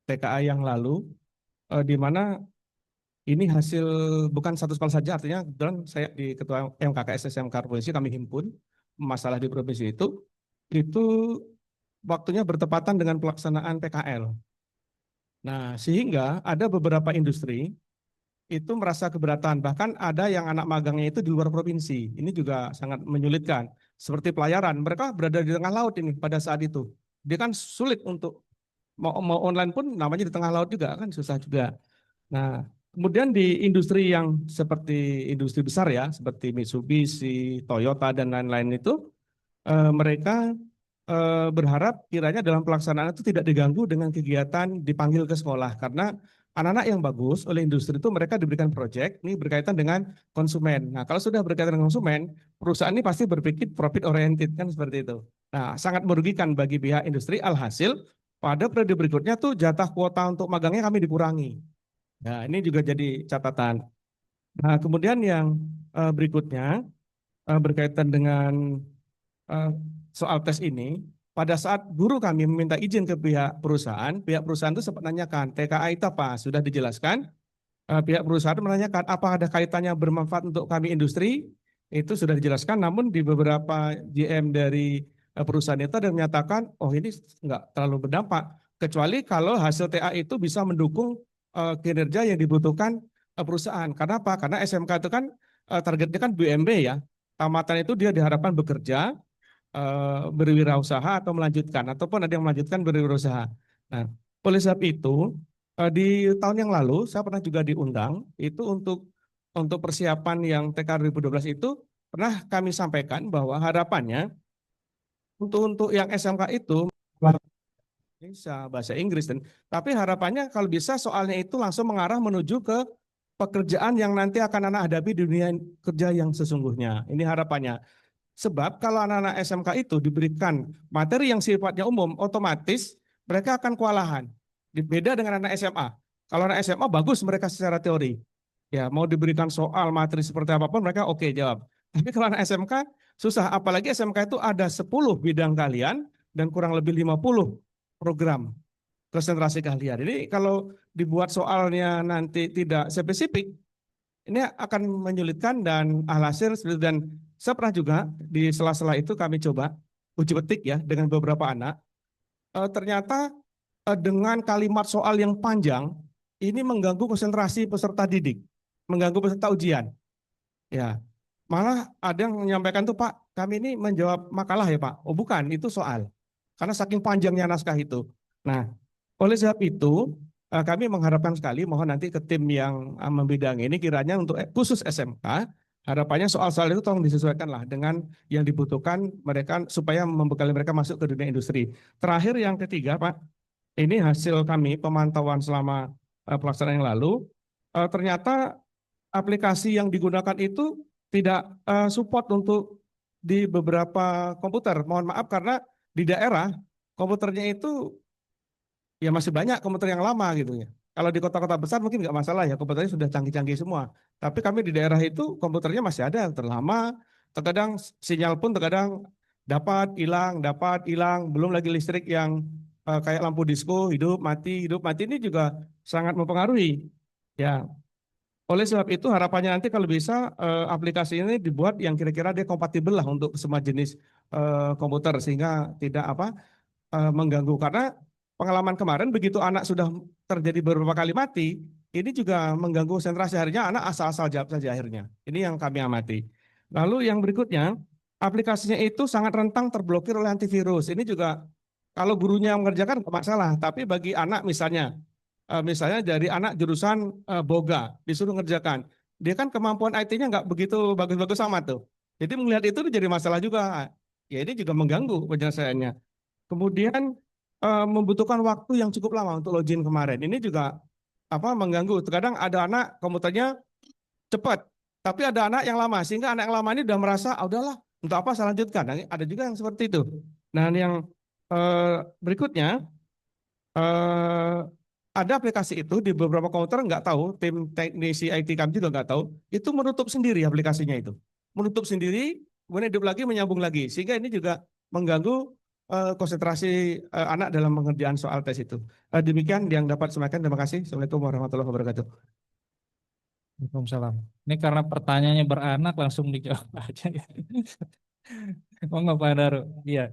TKA yang lalu, di mana ini hasil bukan satu sekolah saja, artinya kebetulan saya di Ketua MKKS SMK Provinsi, kami himpun masalah di provinsi itu waktunya bertepatan dengan pelaksanaan PKL. Nah, sehingga ada beberapa industri itu merasa keberatan, bahkan ada yang anak magangnya itu di luar provinsi. Ini juga sangat menyulitkan. Seperti pelayaran, mereka berada di tengah laut ini pada saat itu. Dia kan sulit untuk mau online pun namanya di tengah laut juga kan susah juga. Nah, kemudian di industri yang seperti industri besar ya, seperti Mitsubishi, Toyota dan lain-lain itu, mereka berharap kiranya dalam pelaksanaan itu tidak diganggu dengan kegiatan dipanggil ke sekolah, karena anak-anak yang bagus oleh industri itu mereka diberikan proyek ini berkaitan dengan konsumen. Nah, kalau sudah berkaitan dengan konsumen, perusahaan ini pasti berpikir profit oriented kan seperti itu. Nah, sangat merugikan bagi pihak industri. Alhasil pada periode berikutnya tuh jatah kuota untuk magangnya kami dikurangi. Nah, ini juga jadi catatan. Nah, kemudian yang berikutnya berkaitan dengan soal tes ini, pada saat guru kami meminta izin ke pihak perusahaan itu sempat nanyakan, TKA itu apa? Sudah dijelaskan, pihak perusahaan menanyakan, apa ada kaitannya bermanfaat untuk kami industri? Itu sudah dijelaskan, namun di beberapa GM dari perusahaan itu ada yang menyatakan, oh ini nggak terlalu berdampak, kecuali kalau hasil TA itu bisa mendukung kinerja yang dibutuhkan perusahaan. Karena apa? Karena SMK itu kan targetnya kan BUMD ya, tamatan itu dia diharapkan bekerja, berwirausaha atau melanjutkan, ataupun ada yang melanjutkan berwirausaha. Nah, oleh sebab itu di tahun yang lalu saya pernah juga diundang itu untuk persiapan yang TK 2012 itu pernah kami sampaikan bahwa harapannya untuk yang SMK itu bisa bahasa Inggris tapi harapannya kalau bisa soalnya itu langsung mengarah menuju ke pekerjaan yang nanti akan anak hadapi di dunia kerja yang sesungguhnya. Ini harapannya. Sebab kalau anak-anak SMK itu diberikan materi yang sifatnya umum, otomatis mereka akan kewalahan. Beda dengan anak SMA. Kalau anak SMA bagus mereka secara teori. Ya, mau diberikan soal materi seperti apapun mereka oke jawab. Tapi kalau anak SMK susah, apalagi SMK itu ada 10 bidang kalian dan kurang lebih 50 program konsentrasi kalian. Jadi kalau dibuat soalnya nanti tidak spesifik, ini akan menyulitkan dan alhasil dan saya pernah juga di sela-sela itu kami coba uji petik ya dengan beberapa anak. Ternyata dengan kalimat soal yang panjang ini mengganggu konsentrasi peserta didik, mengganggu peserta ujian. Ya, malah ada yang menyampaikan tuh Pak, kami ini menjawab makalah ya Pak. Oh bukan, itu soal. Karena saking panjangnya naskah itu. Nah, oleh sebab itu kami mengharapkan sekali, mohon nanti ke tim yang membidangi ini kiranya untuk khusus SMK, harapannya soal-soal itu tolong disesuaikan lah dengan yang dibutuhkan mereka supaya membekali mereka masuk ke dunia industri. Terakhir yang ketiga Pak, ini hasil kami pemantauan selama pelaksanaan yang lalu, ternyata aplikasi yang digunakan itu tidak support untuk di beberapa komputer. Mohon maaf karena di daerah komputernya itu ya masih banyak komputer yang lama gitu ya. Kalau di kota-kota besar mungkin nggak masalah ya, komputernya sudah canggih-canggih semua. Tapi kami di daerah itu komputernya masih ada yang terlama, terkadang sinyal pun terkadang dapat, hilang, belum lagi listrik yang kayak lampu disko, hidup, mati ini juga sangat mempengaruhi. Ya, oleh sebab itu harapannya nanti kalau bisa aplikasi ini dibuat yang kira-kira dia kompatibel lah untuk semua jenis komputer sehingga tidak mengganggu karena pengalaman kemarin begitu anak sudah terjadi beberapa kali mati, ini juga mengganggu konsentrasi akhirnya anak asal-asal jawab saja akhirnya. Ini yang kami amati. Lalu yang berikutnya, aplikasinya itu sangat rentang terblokir oleh antivirus. Ini juga kalau gurunya mengerjakan tidak masalah, tapi bagi anak misalnya dari anak jurusan boga disuruh ngerjakan, dia kan kemampuan IT-nya nggak begitu bagus-bagus sama tuh. Jadi melihat itu jadi masalah juga. Ya ini juga mengganggu penyelesaiannya. Kemudian membutuhkan waktu yang cukup lama untuk login kemarin. Ini juga mengganggu. Terkadang ada anak komputernya cepat, tapi ada anak yang lama sehingga anak yang lama ini udah merasa udahlah untuk apa saya lanjutkan. Nah, ada juga yang seperti itu. Nah yang berikutnya eh, ada aplikasi itu di beberapa komputer nggak tahu, tim teknisi IT kami juga nggak tahu, itu menutup sendiri aplikasinya itu. Menutup sendiri, kemudian hidup lagi, menyambung lagi. Sehingga ini juga mengganggu konsentrasi anak dalam pengerjaan soal tes itu. Demikian yang dapat sampaikan. Terima kasih. Assalamualaikum warahmatullahi wabarakatuh. Waalaikumsalam. Ini karena pertanyaannya beranak langsung dijawab aja ya. Monggo Pak Daru. Iya.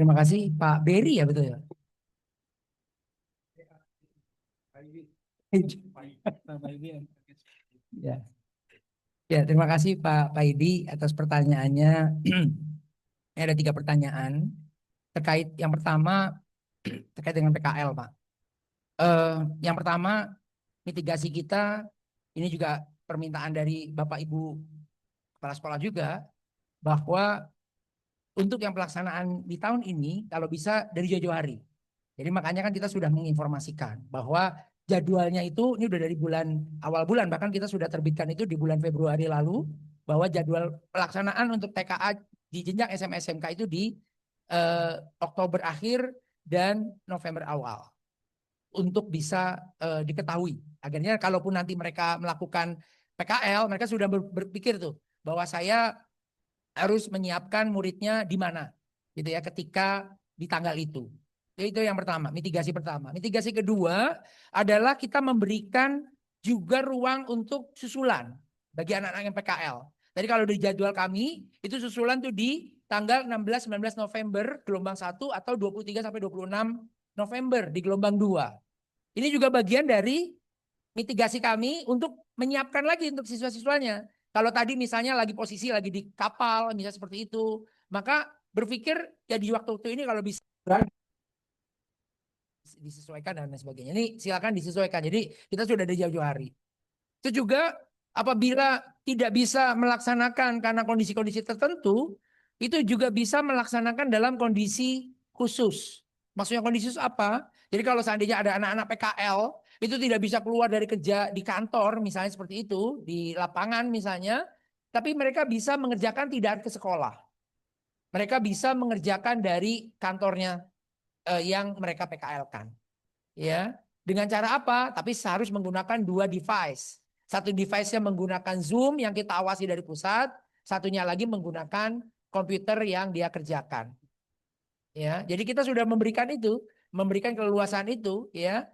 Terima kasih Pak Berry ya betul ya. Ya. Ya, terima kasih Pak Paidi atas pertanyaannya. Ada 3 pertanyaan terkait yang pertama terkait dengan PKL Pak. Yang pertama mitigasi kita ini juga permintaan dari Bapak Ibu Kepala Sekolah juga bahwa untuk yang pelaksanaan di tahun ini kalau bisa dari jauh-jauh hari. Jadi makanya kan kita sudah menginformasikan bahwa jadwalnya itu ini udah dari awal bulan, bahkan kita sudah terbitkan itu di bulan Februari lalu bahwa jadwal pelaksanaan untuk TKA di jenjang SMA SMK itu di Oktober akhir dan November awal untuk bisa diketahui. Akhirnya kalaupun nanti mereka melakukan PKL, mereka sudah berpikir tuh bahwa saya harus menyiapkan muridnya di mana gitu ya ketika di tanggal itu. Itu yang pertama, mitigasi pertama. Mitigasi kedua adalah kita memberikan juga ruang untuk susulan bagi anak-anak yang PKL. Jadi kalau di jadwal kami itu susulan tuh di tanggal 16-19 November gelombang 1 atau 23 sampai 26 November di gelombang 2. Ini juga bagian dari mitigasi kami untuk menyiapkan lagi untuk siswa-siswanya. Kalau tadi misalnya lagi posisi lagi di kapal misalnya seperti itu, maka berpikir ya di waktu-waktu ini kalau bisa disesuaikan dan lain sebagainya. Ini silakan disesuaikan. Jadi kita sudah ada jauh-jauh hari. Itu juga apabila tidak bisa melaksanakan karena kondisi-kondisi tertentu, itu juga bisa melaksanakan dalam kondisi khusus. Maksudnya kondisi khusus apa? Jadi kalau seandainya ada anak-anak PKL, itu tidak bisa keluar dari kerja di kantor, misalnya seperti itu, di lapangan misalnya, tapi mereka bisa mengerjakan tidak ke sekolah. Mereka bisa mengerjakan dari kantornya yang mereka PKL-kan. Ya, dengan cara apa? Tapi harus menggunakan 2 device. Satu device-nya menggunakan Zoom yang kita awasi dari pusat, satunya lagi menggunakan komputer yang dia kerjakan. Ya, jadi kita sudah memberikan itu, memberikan keleluasan itu, ya.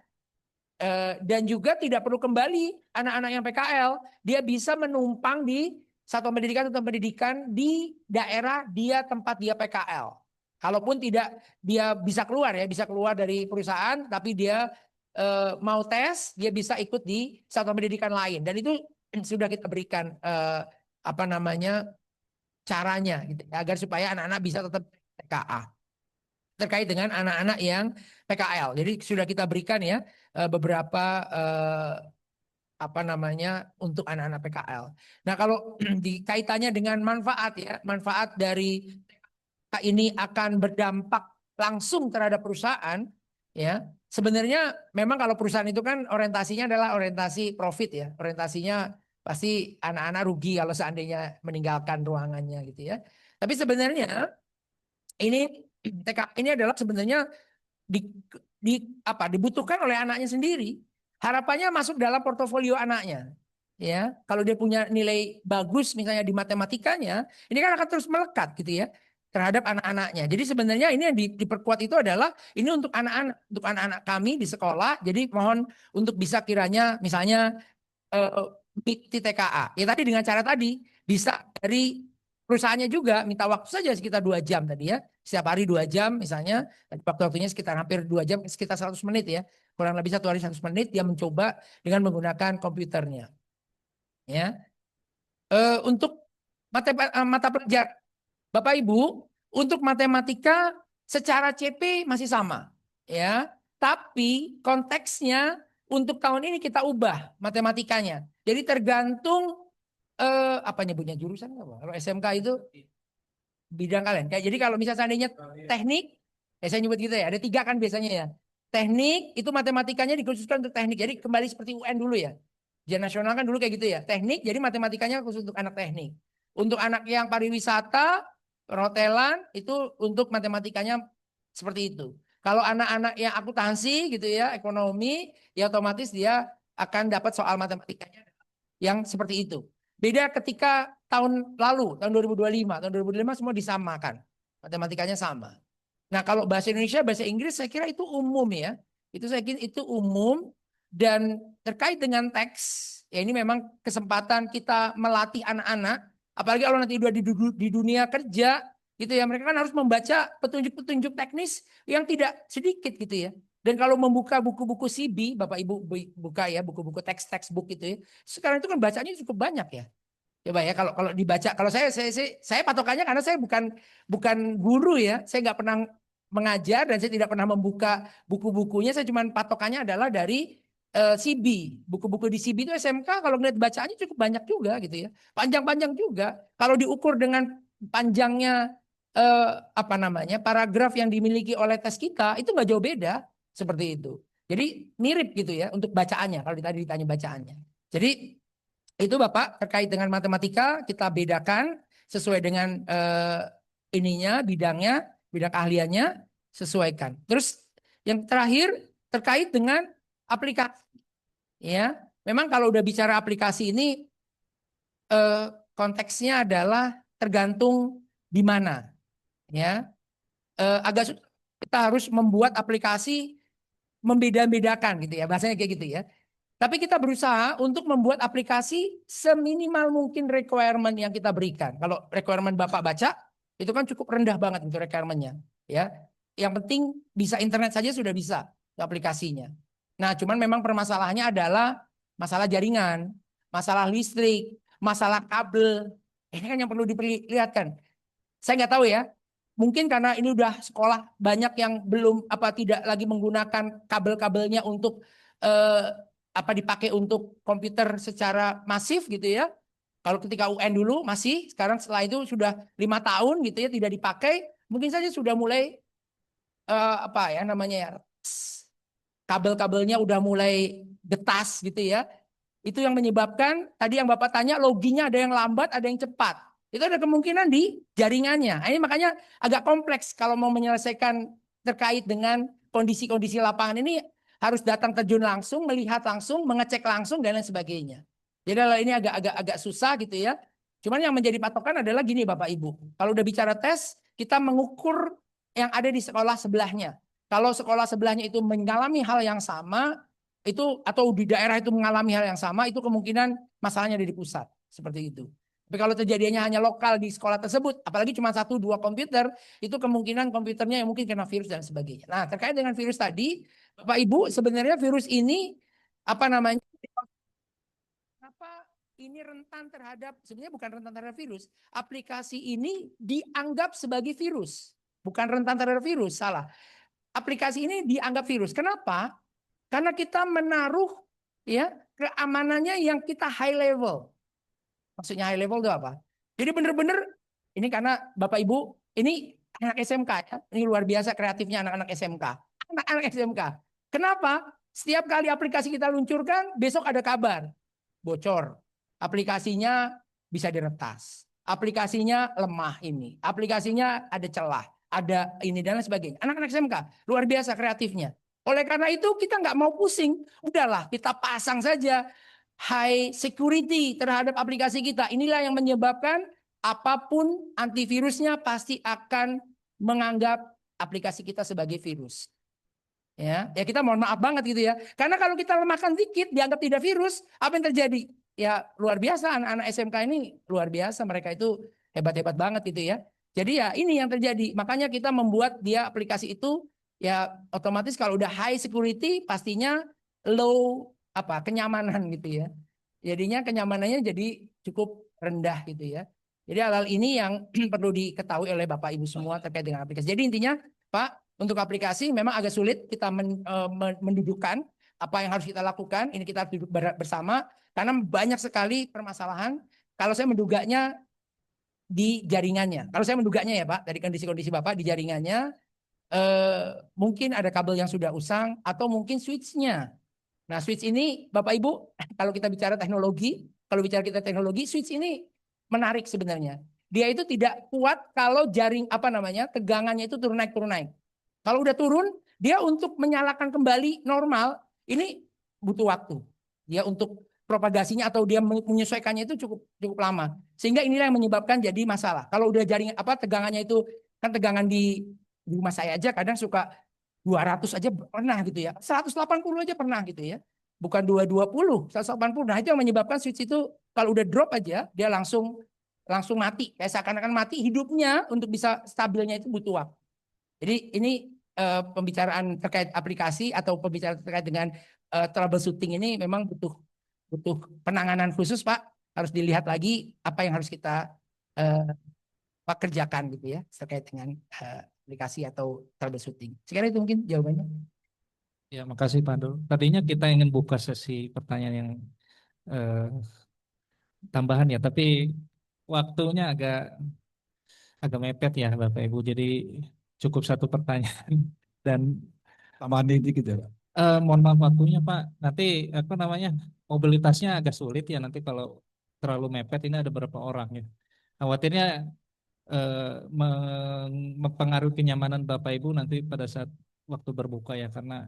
Dan juga tidak perlu kembali anak-anak yang PKL, dia bisa menumpang di satuan pendidikan di daerah dia tempat dia PKL. Kalaupun tidak dia bisa keluar ya, bisa keluar dari perusahaan, tapi dia mau tes, dia bisa ikut di satuan pendidikan lain. Dan itu sudah kita berikan caranya gitu, agar supaya anak-anak bisa tetap TKA. Terkait dengan anak-anak yang PKL. Jadi sudah kita berikan ya beberapa untuk anak-anak PKL. Nah, kalau dikaitannya dengan manfaat ya, manfaat dari ini akan berdampak langsung terhadap perusahaan ya. Sebenarnya memang kalau perusahaan itu kan orientasinya adalah orientasi profit ya. Orientasinya pasti anak-anak rugi kalau seandainya meninggalkan ruangannya gitu ya. Tapi sebenarnya ini adalah sebenarnya dibutuhkan oleh anaknya sendiri. Harapannya masuk dalam portofolio anaknya. Ya, kalau dia punya nilai bagus misalnya di matematikanya, ini kan akan terus melekat gitu ya terhadap anak-anaknya. Jadi sebenarnya ini yang diperkuat itu adalah ini untuk anak-anak kami di sekolah. Jadi mohon untuk bisa kiranya misalnya TKA. Ya tadi dengan cara tadi bisa dari perusahaannya juga minta waktu saja sekitar 2 jam tadi ya. Setiap hari 2 jam misalnya. Waktu-waktunya sekitar hampir 2 jam, sekitar 100 menit ya. Kurang lebih 1 hari 100 menit dia mencoba dengan menggunakan komputernya. Ya. Untuk mata pelajaran Bapak Ibu, untuk matematika secara CP masih sama. Ya. Tapi konteksnya untuk tahun ini kita ubah matematikanya. Jadi tergantung apa nyebutnya jurusan apa? Kalau SMK itu bidang kalian. Jadi kalau misalnya seandainya teknik, ya saya nyebut gitu ya. Ada 3 kan biasanya ya. Teknik itu matematikanya dikhususkan untuk teknik. Jadi kembali seperti UN dulu ya. Ujian nasional kan dulu kayak gitu ya. Teknik, jadi matematikanya khusus untuk anak teknik. Untuk anak yang pariwisata, perhotelan itu untuk matematikanya Seperti itu. Kalau anak-anak yang akuntansi gitu ya, ekonomi, ya otomatis dia akan dapat soal matematikanya yang seperti itu. Beda ketika tahun lalu, tahun 2025, tahun 2025 semua disamakan. Matematikanya sama. Nah, kalau bahasa Indonesia, bahasa Inggris saya kira itu umum ya. Itu saya kira itu umum dan terkait dengan teks, ya ini memang kesempatan kita melatih anak-anak, apalagi kalau nanti udah di dunia kerja gitu ya, mereka kan harus membaca petunjuk-petunjuk teknis yang tidak sedikit gitu ya. Dan kalau membuka buku-buku CB, Bapak Ibu buka ya buku-buku textbook gitu ya. Sekarang itu kan bacanya cukup banyak ya. Coba ya kalau dibaca, kalau saya patokannya karena saya bukan guru ya, saya nggak pernah mengajar dan saya tidak pernah membuka buku-bukunya, saya cuma patokannya adalah dari CB, buku-buku di CB itu SMK kalau ngeliat bacaannya cukup banyak juga gitu ya, panjang-panjang juga. Kalau diukur dengan panjangnya paragraf yang dimiliki oleh tes kita itu nggak jauh beda seperti itu. Jadi mirip gitu ya untuk bacaannya kalau tadi ditanya bacaannya. Jadi itu Bapak terkait dengan matematika kita bedakan sesuai dengan bidang keahliannya sesuaikan. Terus yang terakhir terkait dengan aplikasi. Ya, memang kalau udah bicara aplikasi ini konteksnya adalah tergantung di mana. Ya, agak kita harus membuat aplikasi membeda-bedakan gitu ya, bahasanya kayak gitu ya. Tapi kita berusaha untuk membuat aplikasi seminimal mungkin requirement yang kita berikan. Kalau requirement Bapak baca, itu kan cukup rendah banget untuk requirement-nya. Ya. Yang penting bisa internet saja sudah bisa aplikasinya. Nah, cuman memang permasalahannya adalah masalah jaringan, masalah listrik, masalah kabel. Ini kan yang perlu diperlihatkan. Saya nggak tahu ya. Mungkin karena ini udah sekolah banyak yang belum tidak lagi menggunakan kabel-kabelnya untuk dipakai untuk komputer secara masif gitu ya. Kalau ketika UN dulu masih, sekarang setelah itu sudah 5 tahun gitu ya tidak dipakai, mungkin saja sudah mulai kabel-kabelnya udah mulai getas gitu ya. Itu yang menyebabkan tadi yang Bapak tanya loginya ada yang lambat, ada yang cepat. Itu ada kemungkinan di jaringannya. Ini makanya agak kompleks kalau mau menyelesaikan terkait dengan kondisi-kondisi lapangan ini harus datang terjun langsung, melihat langsung, mengecek langsung dan lain sebagainya. Jadi ini agak susah gitu ya. Cuman yang menjadi patokan adalah gini Bapak Ibu. Kalau udah bicara tes, kita mengukur yang ada di sekolah sebelahnya. Kalau sekolah sebelahnya itu mengalami hal yang sama, itu atau di daerah itu mengalami hal yang sama, itu kemungkinan masalahnya ada di pusat. Seperti itu. Tapi kalau terjadinya hanya lokal di sekolah tersebut, apalagi cuma 1-2 komputer, itu kemungkinan komputernya yang mungkin kena virus dan sebagainya. Nah, terkait dengan virus tadi, Bapak Ibu, sebenarnya virus ini kenapa ini rentan terhadap, sebenarnya bukan rentan terhadap virus. Aplikasi ini dianggap sebagai virus. Bukan rentan terhadap virus, salah. Aplikasi ini dianggap virus. Kenapa? Karena kita menaruh ya keamanannya yang kita high level. Maksudnya high level itu apa? Jadi benar-benar ini karena Bapak Ibu, ini anak SMK ya. Ini luar biasa kreatifnya anak-anak SMK. Anak-anak SMK. Kenapa? Setiap kali aplikasi kita luncurkan, besok ada kabar. Bocor. Aplikasinya bisa diretas. Aplikasinya lemah ini. Aplikasinya ada celah. Ada ini dan lain sebagainya. Anak-anak SMK luar biasa kreatifnya. Oleh karena itu kita nggak mau pusing. Udahlah kita pasang saja high security terhadap aplikasi kita. Inilah yang menyebabkan apapun antivirusnya pasti akan menganggap aplikasi kita sebagai virus. Ya kita mohon maaf banget gitu ya. Karena kalau kita lemahkan dikit dianggap tidak virus, apa yang terjadi? Ya luar biasa anak-anak SMK ini luar biasa, mereka itu hebat-hebat banget gitu ya. Jadi ya ini yang terjadi. Makanya kita membuat dia aplikasi itu ya otomatis kalau udah high security pastinya low kenyamanan gitu ya. Jadinya kenyamanannya jadi cukup rendah gitu ya. Jadi hal-hal ini yang perlu diketahui oleh Bapak Ibu semua terkait dengan aplikasi. Jadi intinya Pak, untuk aplikasi memang agak sulit kita mendudukkan apa yang harus kita lakukan. Ini kita duduk bersama karena banyak sekali permasalahan. Kalau saya menduganya di jaringannya. Kalau saya menduganya ya Pak, dari kondisi-kondisi Bapak di jaringannya mungkin ada kabel yang sudah usang atau mungkin switch-nya. Nah, switch ini Bapak Ibu, kalau kita bicara teknologi, switch ini menarik sebenarnya. Dia itu tidak kuat kalau jaring tegangannya itu turun naik. Kalau udah turun, dia untuk menyalakan kembali normal, ini butuh waktu. Dia untuk propagasinya atau dia menyesuaikannya itu cukup cukup lama. Sehingga inilah yang menyebabkan jadi masalah. Kalau udah jaringan tegangannya itu kan tegangan di rumah saya aja kadang suka 200 aja pernah gitu ya. 180 aja pernah gitu ya. Bukan 220, 180. Nah, itu yang menyebabkan switch itu kalau udah drop aja dia langsung mati. Kayak seakan-akan mati, hidupnya untuk bisa stabilnya itu butuh waktu. Jadi ini pembicaraan terkait aplikasi atau pembicaraan terkait dengan troubleshooting ini memang butuh penanganan khusus, Pak. Harus dilihat lagi apa yang harus kita kerjakan gitu ya terkait dengan aplikasi atau troubleshooting. Sekarang itu mungkin jawabannya. Ya, makasih Pak Dul. Tadinya kita ingin buka sesi pertanyaan yang eh, tambahan ya, tapi waktunya agak mepet ya Bapak Ibu. Jadi cukup satu pertanyaan dan Tambahan dikit ya, Pak. mohon maaf waktunya Pak. Nanti apa namanya mobilitasnya agak sulit ya nanti kalau terlalu mepet ini ada beberapa orang ya. Khawatirnya mempengaruhi kenyamanan Bapak Ibu nanti pada saat waktu berbuka ya karena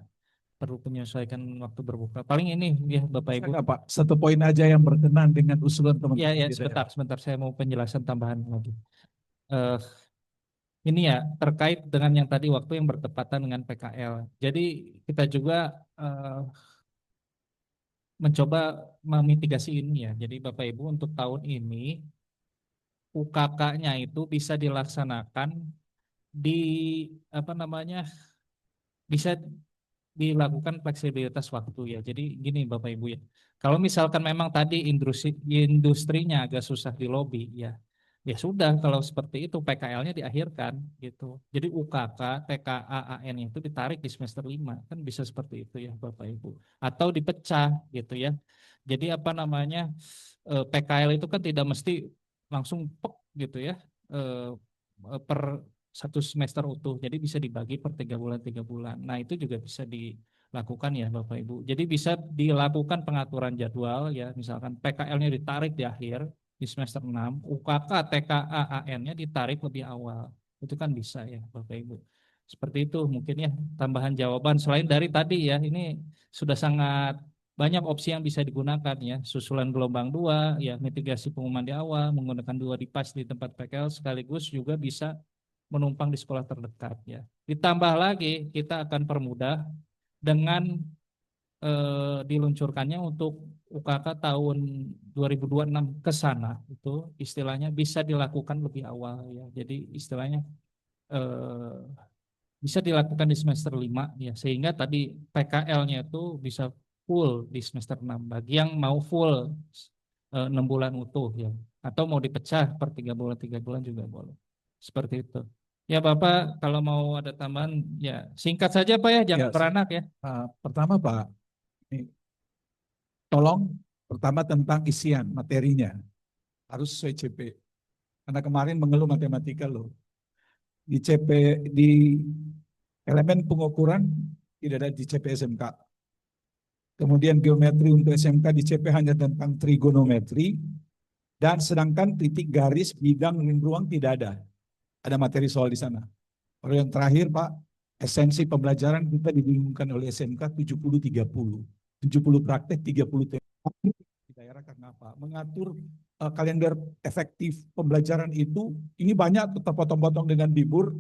perlu menyesuaikan waktu berbuka. Paling ini ya Bapak Ibu. Enggak, Pak. Satu poin aja yang berkenan dengan usulan Ya, teman-teman. ya kita sebentar saya mau penjelasan tambahan lagi. Eh, ini ya terkait dengan yang tadi waktu yang bertepatan dengan PKL. Jadi kita juga mencoba memitigasi ini ya. Jadi Bapak Ibu untuk tahun ini UKK-nya itu bisa dilaksanakan di apa namanya bisa dilakukan fleksibilitas waktu ya. Jadi gini Bapak Ibu ya. Kalau misalkan memang tadi industrinya agak susah di lobi ya. Ya sudah kalau seperti itu PKL-nya diakhirkan gitu. Jadi UKK, TKA, AN itu ditarik di semester 5 kan bisa seperti itu ya Bapak Ibu. Atau dipecah gitu ya. Jadi apa namanya PKL itu kan tidak mesti langsung pek gitu ya. eh, per satu semester utuh. Jadi bisa dibagi per 3 bulan. Nah itu juga bisa dilakukan ya Bapak Ibu. Jadi bisa dilakukan pengaturan jadwal ya. Misalkan PKL-nya ditarik di akhir di semester 6, UKK, TKA, AN-nya ditarik lebih awal. Itu kan bisa ya Bapak Ibu. Seperti itu mungkin ya tambahan jawaban. Selain dari tadi ya ini sudah sangat banyak opsi yang bisa digunakan ya. Susulan gelombang 2, ya mitigasi pengumuman di awal, menggunakan 2 dipas di tempat PKL sekaligus juga bisa menumpang di sekolah terdekat ya. Ditambah lagi kita akan permudah dengan diluncurkannya untuk UKK tahun 2026 ke sana itu istilahnya bisa dilakukan lebih awal ya. Jadi istilahnya eh, bisa dilakukan di semester 5 ya sehingga tadi PKL-nya itu bisa full di semester 6 bagi yang mau full 6 bulan utuh ya atau mau dipecah per 3 bulan juga boleh. Seperti itu. Ya Bapak, kalau mau ada tambahan, ya singkat saja Pak ya, jangan Ya, beranak ya. pertama Pak, ini, tolong pertama tentang isian materinya harus sesuai CP. Karena kemarin mengeluh matematika loh. Di CP di elemen pengukuran tidak ada di CP SMK. Kemudian geometri untuk SMK di CP hanya tentang trigonometri dan sedangkan titik garis bidang ruang tidak ada. Ada materi soal di sana. Lalu yang terakhir Pak, esensi pembelajaran kita dibingungkan oleh SMK 70-30. 70 praktek, 30 teori di daerah karena apa? Mengatur kalender efektif pembelajaran itu, ini banyak terpotong-potong dengan bibur,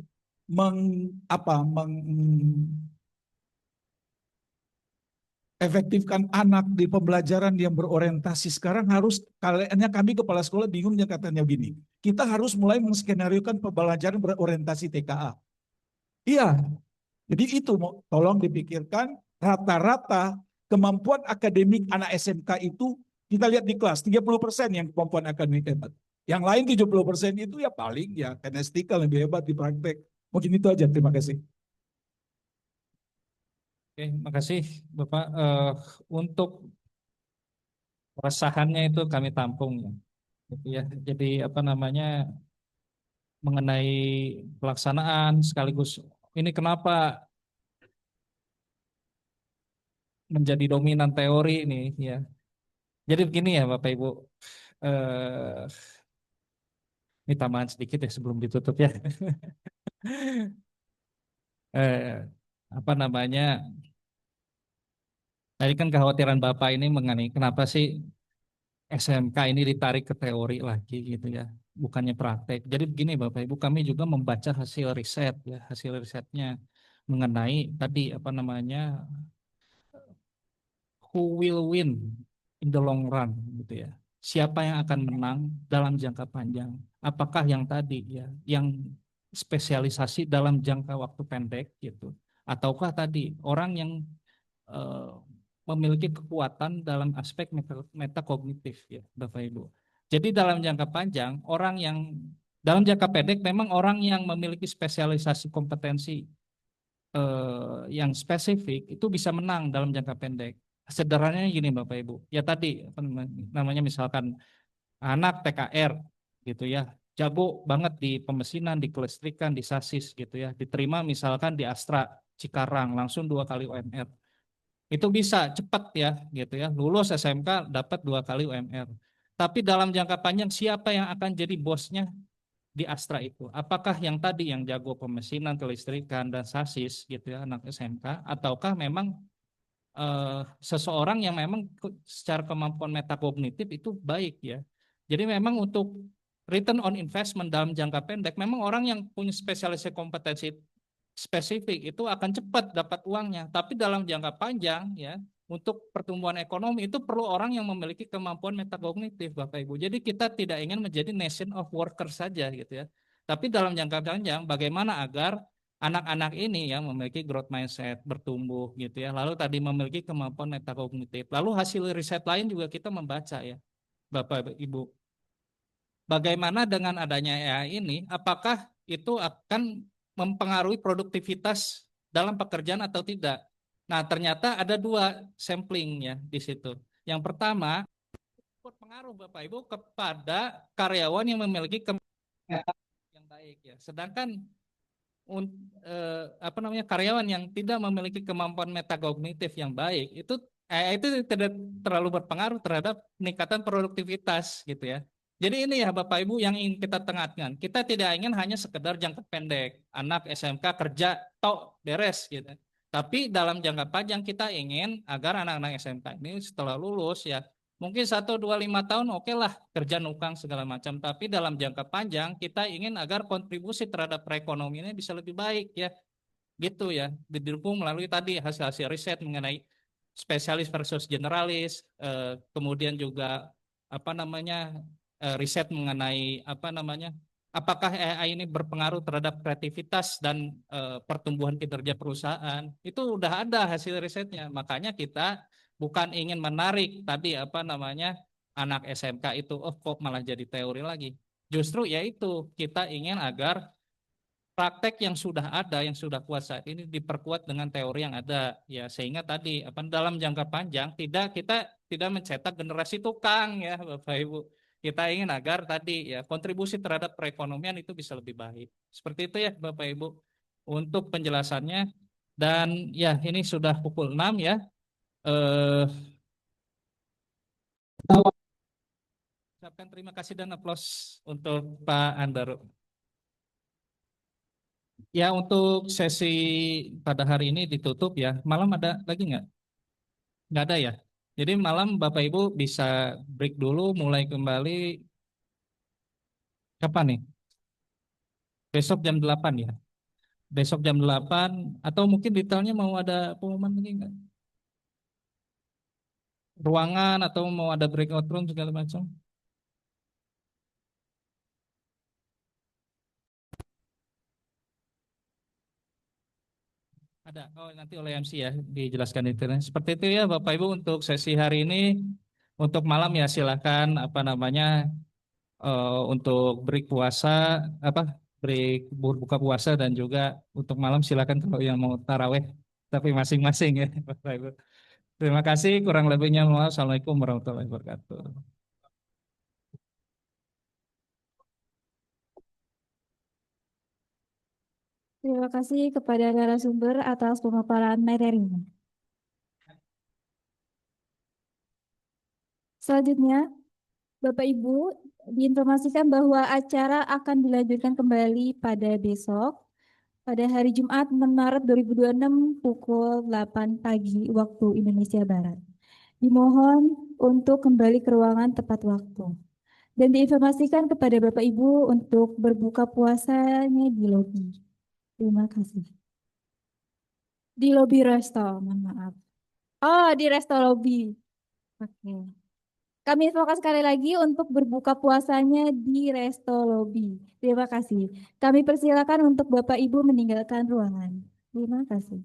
efektifkan anak di pembelajaran yang berorientasi sekarang harus kami kepala sekolah bingungnya katanya gini. Kita harus mulai menskenariokan pembelajaran berorientasi TKA. Iya, jadi itu tolong dipikirkan rata-rata kemampuan akademik anak SMK itu kita lihat di kelas 30% yang kemampuan akademik hebat. Yang lain 70% itu ya paling ya kinestika lebih hebat di praktek. Mungkin itu aja, terima kasih. Oke, makasih Bapak. Untuk keresahannya itu kami tampung ya. Gitu ya. Jadi apa namanya mengenai pelaksanaan sekaligus ini kenapa menjadi dominan teori ini ya. Jadi begini ya Bapak Ibu. Eh, ini tambahan sedikit ya sebelum ditutup ya. eh, apa namanya, tadi kan kekhawatiran Bapak ini mengenai kenapa sih SMK ini ditarik ke teori lagi gitu ya, bukannya praktek. Jadi begini Bapak Ibu, kami juga membaca hasil riset ya, hasil risetnya mengenai tadi apa namanya, who will win in the long run gitu ya. Siapa yang akan menang dalam jangka panjang? Apakah yang tadi ya, yang spesialisasi dalam jangka waktu pendek gitu, ataukah tadi orang yang eh, memiliki kekuatan dalam aspek metakognitif ya Bapak Ibu. Jadi dalam jangka panjang orang yang dalam jangka pendek memang orang yang memiliki spesialisasi kompetensi yang spesifik itu bisa menang dalam jangka pendek. Sederhananya gini Bapak Ibu, ya tadi apa namanya misalkan anak TKR gitu ya, jago banget di pemesinan, di kelistrikan, di sasis gitu ya, diterima misalkan di Astra Cikarang langsung 2 kali UMR. Itu bisa cepat ya gitu ya, lulus SMK dapat 2 kali UMR. Tapi dalam jangka panjang siapa yang akan jadi bosnya di Astra itu? Apakah yang tadi yang jago pemesinan, kelistrikan dan sasis gitu ya anak SMK, ataukah memang seseorang yang memang secara kemampuan metakognitif itu baik ya. Jadi memang untuk return on investment dalam jangka pendek, memang orang yang punya spesialisasi kompetensi spesifik itu akan cepat dapat uangnya. Tapi dalam jangka panjang ya, untuk pertumbuhan ekonomi itu perlu orang yang memiliki kemampuan metakognitif Bapak Ibu. Jadi kita tidak ingin menjadi nation of workers saja gitu ya. Tapi dalam jangka panjang bagaimana agar anak-anak ini yang memiliki growth mindset, bertumbuh gitu ya. Lalu tadi memiliki kemampuan metakognitif. Lalu hasil riset lain juga kita membaca ya, Bapak Ibu. Bagaimana dengan adanya AI ini, apakah itu akan mempengaruhi produktivitas dalam pekerjaan atau tidak? Nah, ternyata ada 2 sampling ya di situ. Yang pertama, berpengaruh Bapak Ibu kepada karyawan yang memiliki kemampuan yang baik ya. Sedangkan apa namanya karyawan yang tidak memiliki kemampuan metakognitif yang baik itu tidak terlalu berpengaruh terhadap peningkatan produktivitas gitu ya. Jadi ini ya Bapak Ibu yang ingin kita tengahkan. Kita tidak ingin hanya sekedar jangka pendek, anak SMK kerja tok beres gitu. Tapi dalam jangka panjang kita ingin agar anak-anak SMK ini setelah lulus ya mungkin 1, 2, 5 tahun oke lah kerja nukang segala macam. Tapi dalam jangka panjang kita ingin agar kontribusi terhadap perekonomiannya bisa lebih baik ya. Gitu ya. Didukung melalui tadi hasil-hasil riset mengenai spesialis versus generalis. Kemudian juga apa namanya riset mengenai apa namanya apakah AI ini berpengaruh terhadap kreativitas dan pertumbuhan kinerja perusahaan. Itu udah ada hasil risetnya. Makanya kita bukan ingin menarik tadi apa namanya anak SMK itu kok malah jadi teori lagi. Justru yaitu kita ingin agar praktek yang sudah ada yang sudah kuat saat ini diperkuat dengan teori yang ada ya sehingga tadi apa dalam jangka panjang kita tidak mencetak generasi tukang ya Bapak Ibu. Kita ingin agar tadi ya kontribusi terhadap perekonomian itu bisa lebih baik. Seperti itu ya Bapak Ibu untuk penjelasannya dan ya ini sudah pukul 6 ya. Eh, ucapkan terima kasih dan aplaus untuk Pak Andaro. Ya untuk sesi pada hari ini ditutup ya. Malam ada lagi nggak? Nggak ada ya. Jadi malam Bapak Ibu bisa break dulu, mulai kembali kapan nih? Besok jam 8 ya. Besok jam 8 atau mungkin detailnya mau ada pengumuman lagi nggak? Ruangan atau mau ada breakout room segala macam? Ada. Oh, nanti oleh MC ya dijelaskan detailnya. Seperti itu ya Bapak Ibu untuk sesi hari ini. Untuk malam ya silakan apa namanya untuk break puasa apa break berbuka puasa dan juga untuk malam silakan kalau yang mau taraweh tapi masing-masing ya Bapak Ibu. Terima kasih kurang lebihnya mohon. Assalamualaikum warahmatullahi wabarakatuh. Terima kasih kepada narasumber atas pemaparan materinya. Selanjutnya, Bapak Ibu diinformasikan bahwa acara akan dilanjutkan kembali pada besok pada hari Jumat 6 Maret 2026 pukul 8 pagi waktu Indonesia Barat. Dimohon untuk kembali ke ruangan tepat waktu dan diinformasikan kepada Bapak Ibu untuk berbuka puasanya di lobi. Terima kasih. Di lobi resto, mohon maaf. Oh, di resto lobi. Oke. Kami infokan sekali lagi untuk berbuka puasanya di resto lobi. Terima kasih. Kami persilakan untuk Bapak Ibu meninggalkan ruangan. Terima kasih.